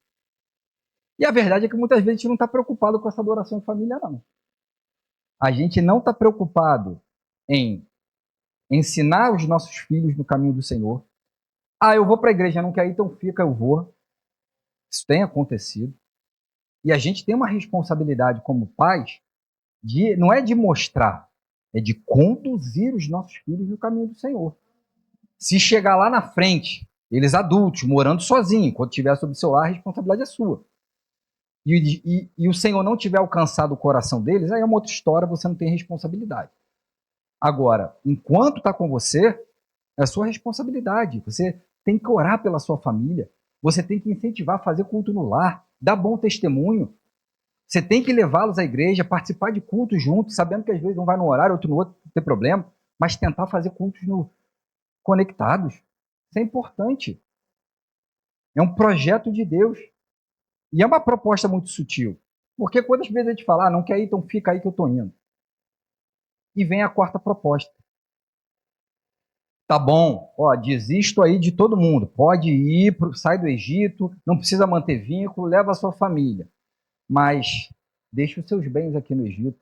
E a verdade é que muitas vezes a gente não está preocupado com essa adoração em família, não. A gente não está preocupado em ensinar os nossos filhos no caminho do Senhor. Ah, eu vou para a igreja, não quer ir, então fica, eu vou. Isso tem acontecido. E a gente tem uma responsabilidade como pais, não é de mostrar, é de conduzir os nossos filhos no caminho do Senhor. Se chegar lá na frente, eles adultos, morando sozinhos, quando estiver sob seu lar, a responsabilidade é sua. E o Senhor não tiver alcançado o coração deles, aí é uma outra história, você não tem responsabilidade. Agora, enquanto está com você, é a sua responsabilidade. Você tem que orar pela sua família, você tem que incentivar a fazer culto no lar, dar bom testemunho. Você tem que levá-los à igreja, participar de cultos juntos, sabendo que às vezes um vai num horário, outro no outro, não tem problema, mas tentar fazer cultos conectados. Isso é importante. É um projeto de Deus. E é uma proposta muito sutil. Porque quantas vezes a gente fala, não quer ir, então fica aí que eu estou indo. E vem a quarta proposta. Tá bom, ó, desisto aí de todo mundo. Pode ir, sai do Egito, não precisa manter vínculo, leva a sua família. Mas deixe os seus bens aqui no Egito.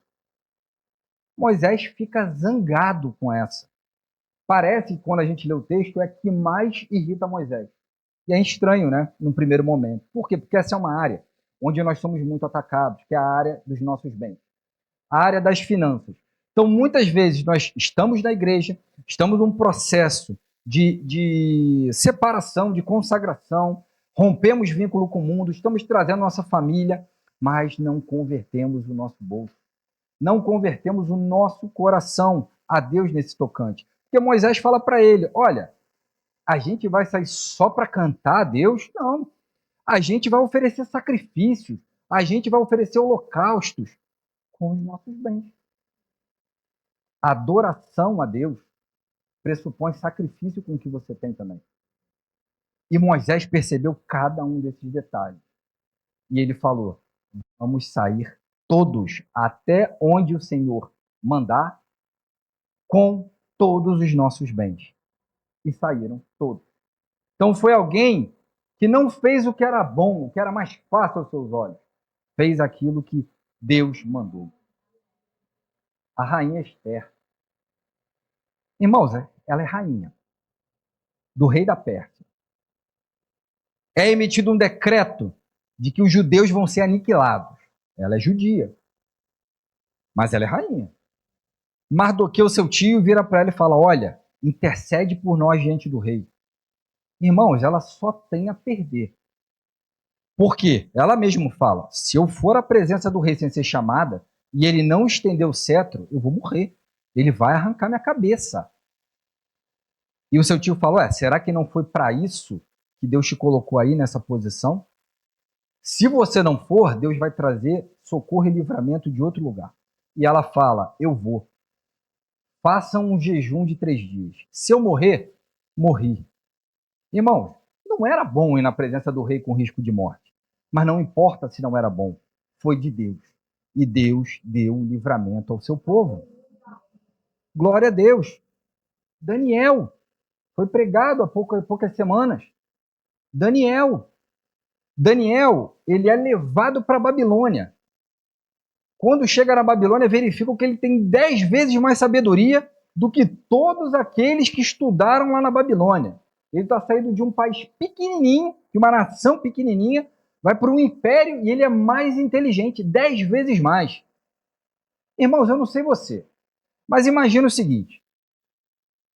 Moisés fica zangado com essa. Parece que quando a gente lê o texto é que mais irrita Moisés. E é estranho, né? No primeiro momento. Por quê? Porque essa é uma área onde nós somos muito atacados, que é a área dos nossos bens, a área das finanças. Então, muitas vezes nós estamos na igreja, estamos num processo de separação, de consagração, rompemos vínculo com o mundo, estamos trazendo nossa família, mas não convertemos o nosso bolso, não convertemos o nosso coração a Deus nesse tocante. Porque Moisés fala para ele: olha, a gente vai sair só para cantar a Deus? Não. A gente vai oferecer sacrifícios, a gente vai oferecer holocaustos com os nossos bens. A adoração a Deus pressupõe sacrifício com o que você tem também. E Moisés percebeu cada um desses detalhes. E ele falou: vamos sair todos até onde o Senhor mandar com todos os nossos bens. E saíram todos. Então foi alguém que não fez o que era bom, o que era mais fácil aos seus olhos. Fez aquilo que Deus mandou. A rainha Esther. Irmãos, ela é rainha do rei da Pérsia. É emitido um decreto de que os judeus vão ser aniquilados. Ela é judia, mas ela é rainha. Mardoqueu, seu tio, vira para ela e fala: olha, intercede por nós diante do rei. Irmãos, ela só tem a perder. Por quê? Ela mesma fala: se eu for à presença do rei sem ser chamada e ele não estender o cetro, eu vou morrer. Ele vai arrancar minha cabeça. E o seu tio falou: será que não foi para isso que Deus te colocou aí nessa posição? Se você não for, Deus vai trazer socorro e livramento de outro lugar. E ela fala: eu vou. Façam um jejum de 3 dias. Se eu morrer, morri. Irmãos, não era bom ir na presença do rei com risco de morte. Mas não importa se não era bom. Foi de Deus. E Deus deu um livramento ao seu povo. Glória a Deus. Daniel foi pregado há poucas semanas. Daniel, ele é levado para a Babilônia. Quando chega na Babilônia, verificam que ele tem 10 vezes mais sabedoria do que todos aqueles que estudaram lá na Babilônia. Ele está saindo de um país pequenininho, de uma nação pequenininha, vai para um império e ele é mais inteligente, 10 vezes mais. Irmãos, eu não sei você, mas imagina o seguinte: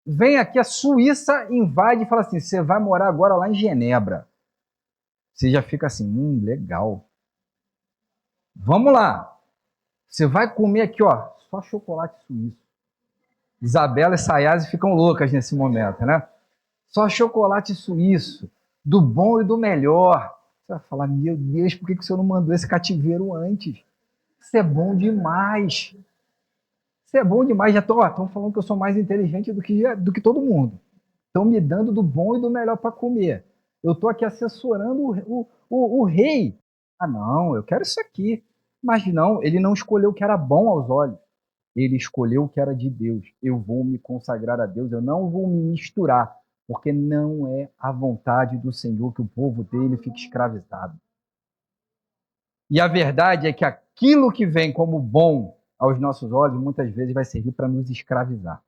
vem aqui a Suíça, invade e fala assim: você vai morar agora lá em Genebra. Você já fica assim: legal. Vamos lá. Você vai comer aqui, ó, só chocolate suíço. Isabela e Sayase ficam loucas nesse momento, né? Só chocolate suíço, do bom e do melhor. Você vai falar: meu Deus, por que o senhor não mandou esse cativeiro antes? Isso é bom demais. Isso é bom demais. Já estão falando que eu sou mais inteligente do que todo mundo. Estão me dando do bom e do melhor para comer. Eu estou aqui assessorando o rei. Ah, não, eu quero isso aqui. Mas não, ele não escolheu o que era bom aos olhos. Ele escolheu o que era de Deus. Eu vou me consagrar a Deus, eu não vou me misturar, porque não é a vontade do Senhor que o povo dele fique escravizado. E a verdade é que aquilo que vem como bom aos nossos olhos, muitas vezes vai servir para nos escravizar.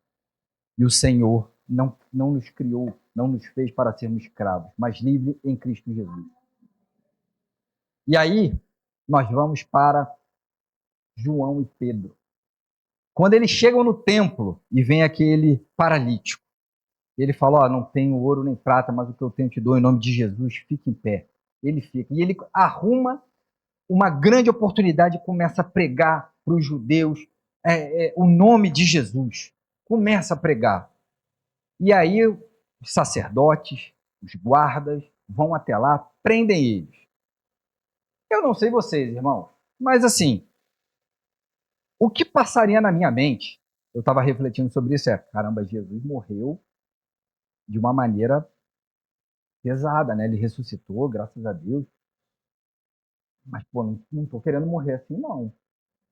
E o Senhor não nos criou, não nos fez para sermos escravos, mas livres em Cristo Jesus. E aí, nós vamos para João e Pedro. Quando eles chegam no templo e vem aquele paralítico, ele fala: não tenho ouro nem prata, mas o que eu tenho te dou em nome de Jesus, fique em pé. Ele fica. E ele arruma uma grande oportunidade e começa a pregar para os judeus o nome de Jesus. Começa a pregar. E aí os sacerdotes, os guardas, vão até lá, prendem eles. Eu não sei vocês, irmãos, mas assim, o que passaria na minha mente, eu estava refletindo sobre isso, caramba, Jesus morreu de uma maneira pesada, né? Ele ressuscitou, graças a Deus. Mas, pô, não estou querendo morrer assim, não.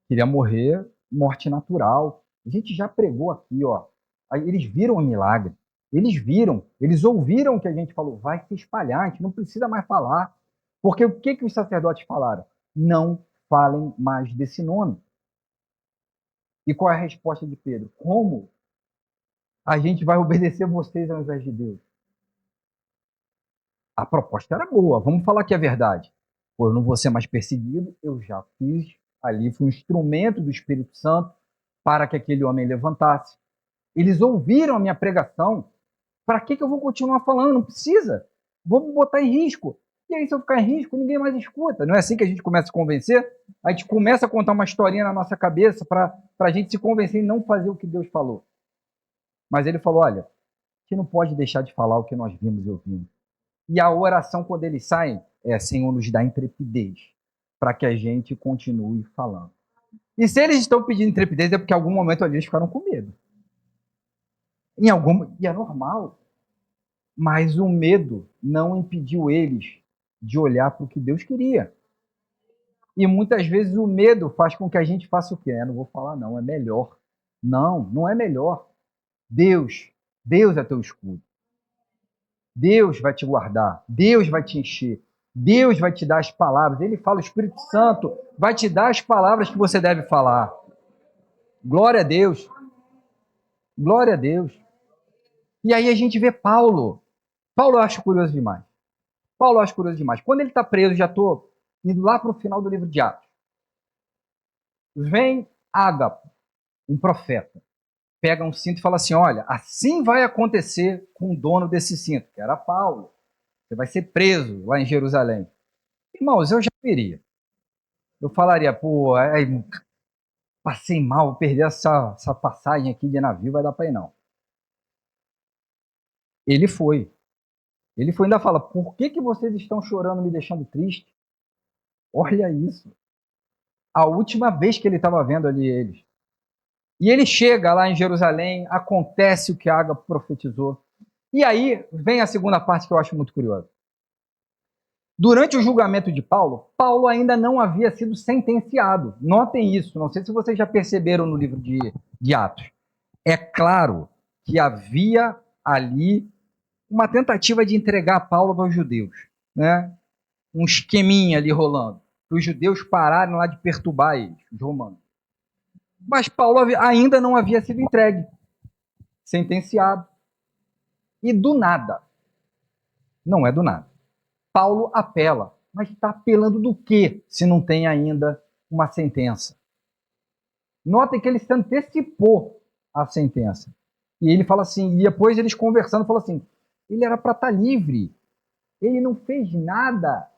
Queria morrer morte natural. A gente já pregou aqui, ó. Eles viram o milagre. Eles viram, eles ouviram o que a gente falou. Vai se espalhar, a gente não precisa mais falar. Porque o que os sacerdotes falaram? Não falem mais desse nome. E qual é a resposta de Pedro? Como a gente vai obedecer vocês ao invés de Deus? A proposta era boa, vamos falar que é verdade. Pô, eu não vou ser mais perseguido, eu já fiz ali, fui um instrumento do Espírito Santo para que aquele homem levantasse. Eles ouviram a minha pregação. Para que eu vou continuar falando? Não precisa. Vou me botar em risco. E aí, se eu ficar em risco, ninguém mais escuta. Não é assim que a gente começa a se convencer? A gente começa a contar uma historinha na nossa cabeça para a gente se convencer e não fazer o que Deus falou. Mas ele falou, olha, a gente não pode deixar de falar o que nós vimos e ouvimos. E a oração, quando eles saem, é Senhor, nos dá intrepidez para que a gente continue falando. E se eles estão pedindo intrepidez, é porque em algum momento eles ficaram com medo. E é normal. Mas o medo não impediu eles de olhar para o que Deus queria. E muitas vezes o medo faz com que a gente faça o quê? Não vou falar não, é melhor. Não, não é melhor. Deus é teu escudo. Deus vai te guardar, Deus vai te encher, Deus vai te dar as palavras. Ele fala, o Espírito Santo vai te dar as palavras que você deve falar. Glória a Deus. Glória a Deus. E aí a gente vê Paulo. Paulo eu acho curioso demais. Quando ele está preso, já estou indo lá para o final do livro de Atos. Vem Ágapo, um profeta, pega um cinto e fala assim, olha, assim vai acontecer com o dono desse cinto, que era Paulo. Você vai ser preso lá em Jerusalém. Irmãos, eu já iria. Eu falaria, pô, passei mal, perdi essa passagem aqui de navio, vai dar para ir não. Ele foi. Ele foi, ainda fala, por que vocês estão chorando, me deixando triste? Olha isso. A última vez que ele estava vendo ali eles. E ele chega lá em Jerusalém, acontece o que Ágapo profetizou. E aí vem a segunda parte que eu acho muito curiosa. Durante o julgamento de Paulo, Paulo ainda não havia sido sentenciado. Notem isso, não sei se vocês já perceberam no livro de Atos. É claro que havia ali uma tentativa de entregar Paulo aos judeus, né? Um esqueminha ali rolando, para os judeus pararem lá de perturbar eles, os romanos. Mas Paulo ainda não havia sido entregue, sentenciado. E do nada, não é do nada, Paulo apela. Mas está apelando do quê, se não tem ainda uma sentença? Notem que ele se antecipou à sentença. E ele fala assim, e depois eles conversando, falam assim, ele era para estar livre, ele não fez nada,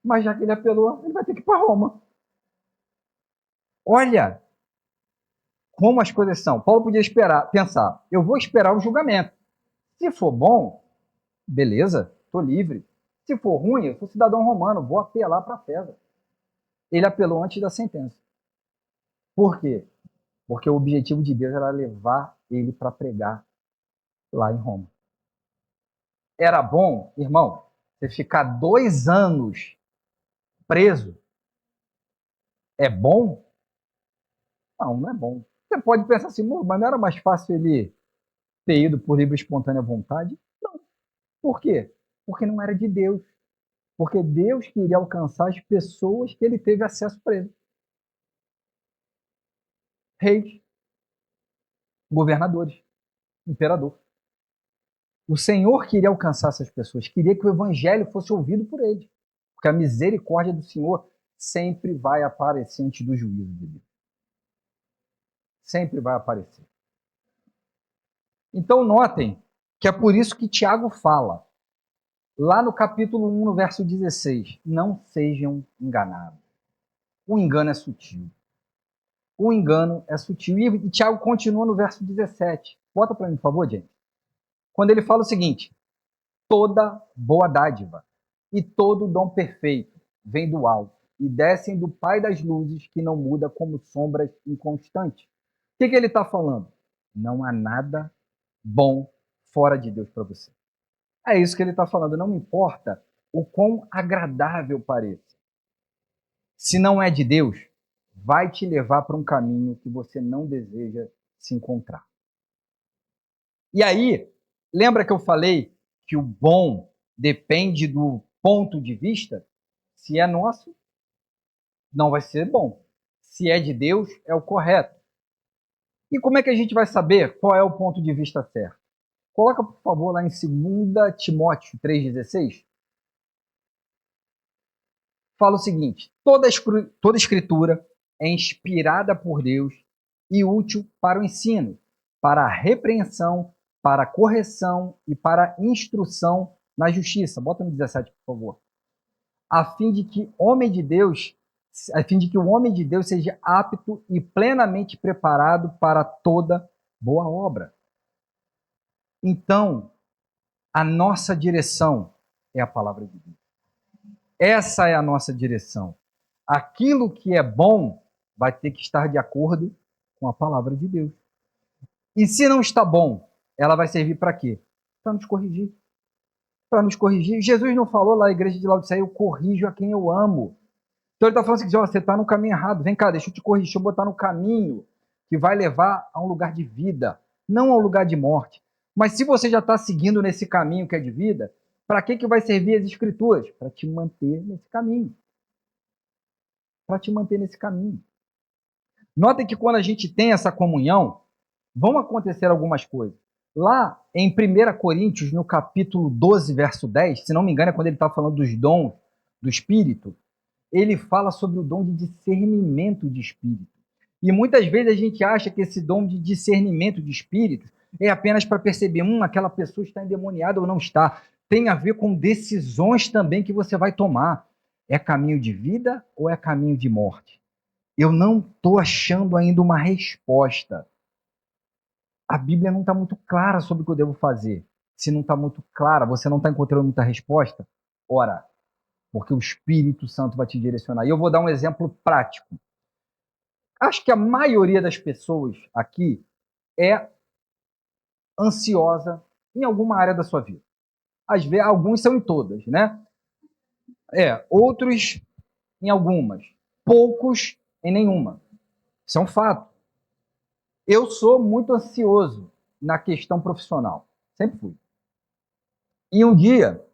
mas já que ele apelou, ele vai ter que ir para Roma. Olha como as coisas são. Paulo podia pensar, eu vou esperar o julgamento. Se for bom, beleza, estou livre. Se for ruim, eu sou cidadão romano, vou apelar para César. Ele apelou antes da sentença. Por quê? Porque o objetivo de Deus era levar ele para pregar lá em Roma. Era bom, irmão, você ficar 2 anos preso? É bom? Não, não é bom. Você pode pensar assim, mas não era mais fácil ele ter ido por livre e espontânea vontade? Não. Por quê? Porque não era de Deus. Porque Deus queria alcançar as pessoas que ele teve acesso preso. Reis, governadores, imperador. O Senhor queria alcançar essas pessoas, queria que o evangelho fosse ouvido por eles. Porque a misericórdia do Senhor sempre vai aparecer antes do juízo de Deus. Sempre vai aparecer. Então notem que é por isso que Tiago fala, lá no capítulo 1, no verso 16, não sejam enganados. O engano é sutil. O engano é sutil. E Tiago continua no verso 17. Bota para mim, por favor, gente. Quando ele fala o seguinte, toda boa dádiva e todo dom perfeito vem do alto e descem do Pai das luzes, que não muda como sombras inconstantes. O que ele está falando? Não há nada bom fora de Deus para você. É isso que ele está falando. Não importa o quão agradável pareça. Se não é de Deus, vai te levar para um caminho que você não deseja se encontrar. E aí, lembra que eu falei que o bom depende do ponto de vista? Se é nosso, não vai ser bom. se é de Deus, é o correto. E como é que a gente vai saber qual é o ponto de vista certo? Coloca, por favor, lá em 2 Timóteo 3,16. Fala o seguinte: toda escritura é inspirada por Deus e útil para o ensino, para a repreensão, para a correção e para a instrução na justiça. Bota no 17, por favor. A fim de que o homem de Deus seja apto e plenamente preparado para toda boa obra. Então, a nossa direção é a palavra de Deus. Essa é a nossa direção. Aquilo que é bom vai ter que estar de acordo com a palavra de Deus. E se não está bom, ela vai servir para quê? Para nos corrigir. Para nos corrigir. Jesus não falou lá na igreja de Laodiceia, eu corrijo a quem eu amo. Então ele está falando assim, você está no caminho errado. Vem cá, deixa eu te corrigir, deixa eu botar no caminho que vai levar a um lugar de vida, não a um lugar de morte. Mas se você já está seguindo nesse caminho que é de vida, para que vai servir as escrituras? Para te manter nesse caminho. Para te manter nesse caminho. Notem que quando a gente tem essa comunhão, vão acontecer algumas coisas. Lá em 1 Coríntios, no capítulo 12, verso 10, se não me engano, é quando ele está falando dos dons do Espírito, ele fala sobre o dom de discernimento de espírito. E muitas vezes a gente acha que esse dom de discernimento de espírito é apenas para perceber, aquela pessoa está endemoniada ou não está. Tem a ver com decisões também que você vai tomar. É caminho de vida ou é caminho de morte? Eu não estou achando ainda uma resposta. A Bíblia não está muito clara sobre o que eu devo fazer. Se não está muito clara, você não está encontrando muita resposta, ora, porque o Espírito Santo vai te direcionar. E eu vou dar um exemplo prático. Acho que a maioria das pessoas aqui é ansiosa em alguma área da sua vida. Às vezes, alguns são em todas, né? Outros em algumas. Poucos em nenhuma. Isso é um fato. Eu sou muito ansioso na questão profissional. Sempre fui. E um dia,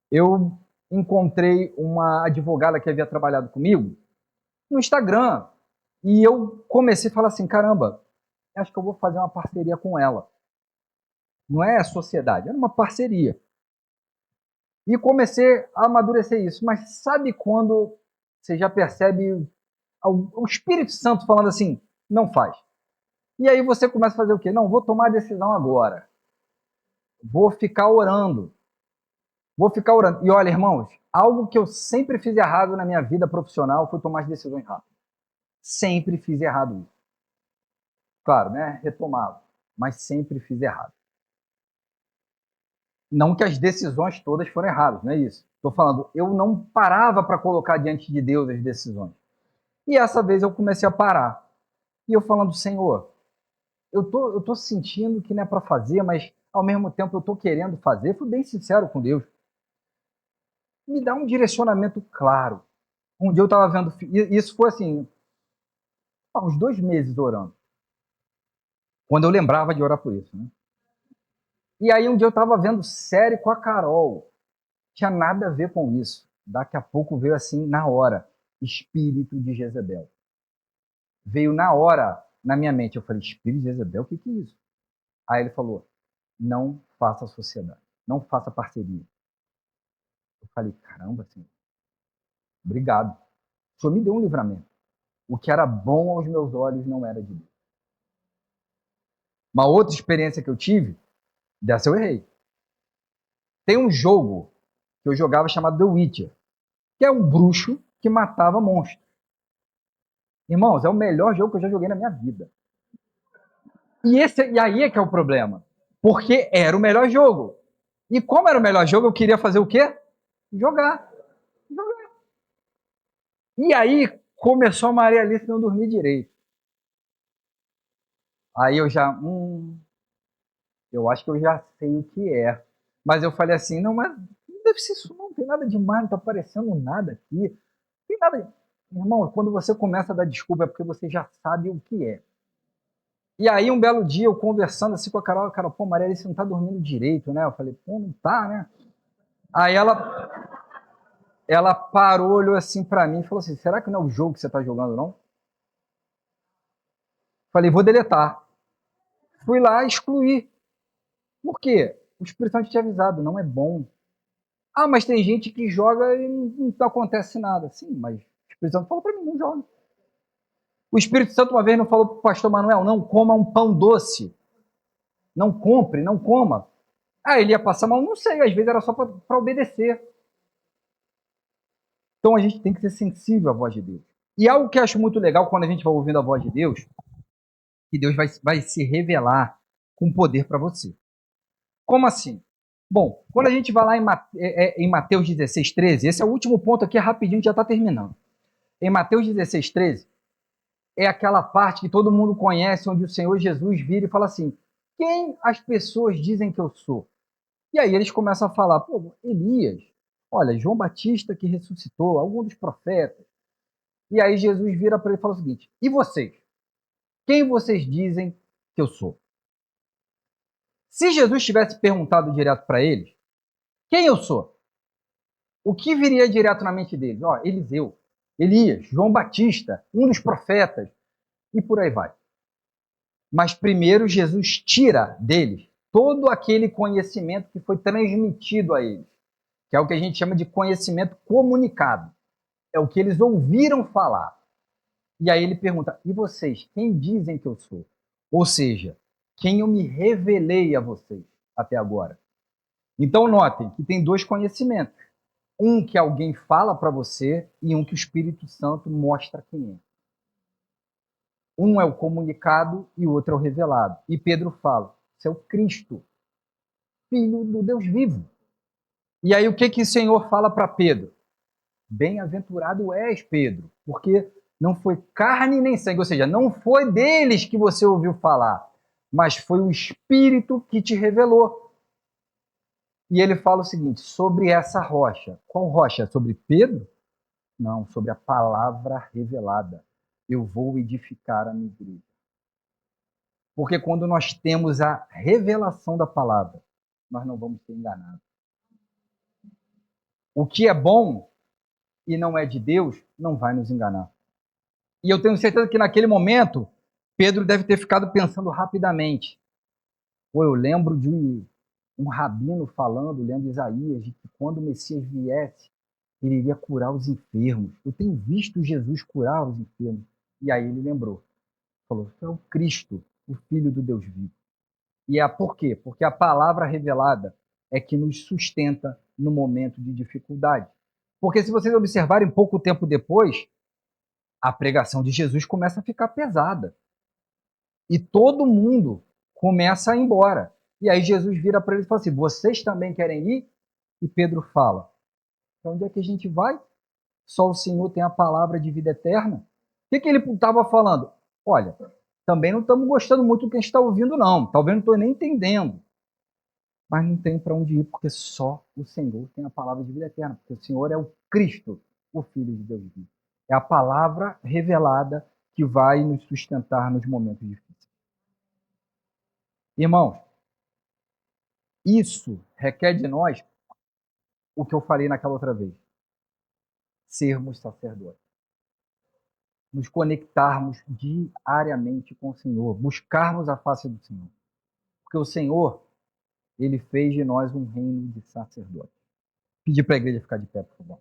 eu encontrei uma advogada que havia trabalhado comigo no Instagram. E eu comecei a falar assim, caramba, acho que eu vou fazer uma parceria com ela. Não é sociedade, era uma parceria. E comecei a amadurecer isso. Mas sabe quando você já percebe o Espírito Santo falando assim, não faz. E aí você começa a fazer o quê? Não, vou tomar a decisão agora. Vou ficar orando. E olha, irmãos, algo que eu sempre fiz errado na minha vida profissional foi tomar as decisões rápidas. Sempre fiz errado isso. Claro, né? Retomava. Mas sempre fiz errado. Não que as decisões todas foram erradas, não é isso. Estou falando, eu não parava para colocar diante de Deus as decisões. E essa vez eu comecei a parar. E eu falando, Senhor, eu tô sentindo que não é para fazer, mas ao mesmo tempo eu estou querendo fazer. Fui bem sincero com Deus. Me dá um direcionamento claro. Um dia eu estava vendo, isso foi assim, uns 2 meses orando. Quando eu lembrava de orar por isso, né? E aí um dia eu estava vendo série com a Carol. Tinha nada a ver com isso. Daqui a pouco veio assim, na hora, espírito de Jezebel. Veio na hora na minha mente. Eu falei, espírito de Jezebel, o que é isso? Aí ele falou, não faça sociedade, não faça parceria. Eu falei, caramba, Senhor, obrigado. O Senhor me deu um livramento. O que era bom aos meus olhos não era de Deus. Uma outra experiência que eu tive, dessa eu errei. Tem um jogo que eu jogava chamado The Witcher, que é um bruxo que matava monstros. Irmãos, é o melhor jogo que eu já joguei na minha vida. E aí é que é o problema. Porque era o melhor jogo. E como era o melhor jogo, eu queria fazer o quê? Jogar. E aí começou a Maria Alice não dormir direito. Aí eu já, eu acho que eu já sei o que é. Mas eu falei assim, não, mas não deve ser isso, não tem nada demais, não tá aparecendo nada aqui. Não tem nada. Irmão, quando você começa a dar desculpa é porque você já sabe o que é. E aí, um belo dia, eu conversando assim com a Carol, pô, Maria Alice não tá dormindo direito, né? Eu falei, pô, não tá, né? Aí ela parou, olhou assim pra mim e falou assim, será que não é o jogo que você tá jogando, não? Falei, vou deletar. Fui lá e excluí. Por quê? O Espírito Santo tinha avisado, não é bom. Ah, mas tem gente que joga e não acontece nada. Sim, mas o Espírito Santo falou para mim, não joga. O Espírito Santo uma vez não falou para o pastor Manuel, não coma um pão doce. Não compre, não coma. Ah, ele ia passar mal? Não sei, às vezes era só para obedecer. Então a gente tem que ser sensível à voz de Deus. E algo que eu acho muito legal quando a gente vai ouvindo a voz de Deus, que Deus vai se revelar com poder para você. Como assim? Bom, quando a gente vai lá em Mateus 16, 13, esse é o último ponto aqui, rapidinho, já está terminando. Em Mateus 16, 13, é aquela parte que todo mundo conhece, onde o Senhor Jesus vira e fala assim, quem as pessoas dizem que eu sou? E aí eles começam a falar, pô, Elias, olha, João Batista que ressuscitou, algum dos profetas. E aí Jesus vira para ele e fala o seguinte, e vocês? Quem vocês dizem que eu sou? Se Jesus tivesse perguntado direto para eles, quem eu sou? O que viria direto na mente deles? Ó, Eliseu, Elias, João Batista, um dos profetas, e por aí vai. Mas primeiro Jesus tira deles todo aquele conhecimento que foi transmitido a eles, que é o que a gente chama de conhecimento comunicado. É o que eles ouviram falar. E aí ele pergunta, e vocês, quem dizem que eu sou? Ou seja, quem eu me revelei a vocês até agora. Então notem que tem dois conhecimentos. Um que alguém fala para você e um que o Espírito Santo mostra quem é. Um é o comunicado e o outro é o revelado. E Pedro fala, você é o Cristo, Filho do Deus vivo. E aí o que o Senhor fala para Pedro? Bem-aventurado és, Pedro, porque não foi carne nem sangue, ou seja, não foi deles que você ouviu falar, mas foi o Espírito que te revelou. E ele fala o seguinte, sobre essa rocha. Qual rocha? Sobre Pedro? Não, sobre a palavra revelada. Eu vou edificar a minha igreja. Porque quando nós temos a revelação da palavra, nós não vamos ser enganados. O que é bom e não é de Deus, não vai nos enganar. E eu tenho certeza que naquele momento, Pedro deve ter ficado pensando rapidamente. Pô, eu lembro de um rabino falando, lendo Isaías, de que quando o Messias viesse, ele iria curar os enfermos. Eu tenho visto Jesus curar os enfermos. E aí ele lembrou. Falou, é o Cristo, o Filho do Deus vivo. E é por quê? Porque a palavra revelada é que nos sustenta no momento de dificuldade. Porque se vocês observarem pouco tempo depois, a pregação de Jesus começa a ficar pesada. E todo mundo começa a ir embora. E aí Jesus vira para ele e fala assim, vocês também querem ir? E Pedro fala, para onde é que a gente vai? Só o Senhor tem a palavra de vida eterna. O que ele estava falando? Olha, também não estamos gostando muito do que a gente está ouvindo, não. Talvez não estou nem entendendo. Mas não tem para onde ir, porque só o Senhor tem a palavra de vida eterna. Porque o Senhor é o Cristo, o Filho de Deus vivo. É a palavra revelada que vai nos sustentar nos momentos difíceis. Irmãos, isso requer de nós o que eu falei naquela outra vez. Sermos sacerdotes. Nos conectarmos diariamente com o Senhor. Buscarmos a face do Senhor. Porque o Senhor, ele fez de nós um reino de sacerdotes. Pedir para a igreja ficar de pé, por favor.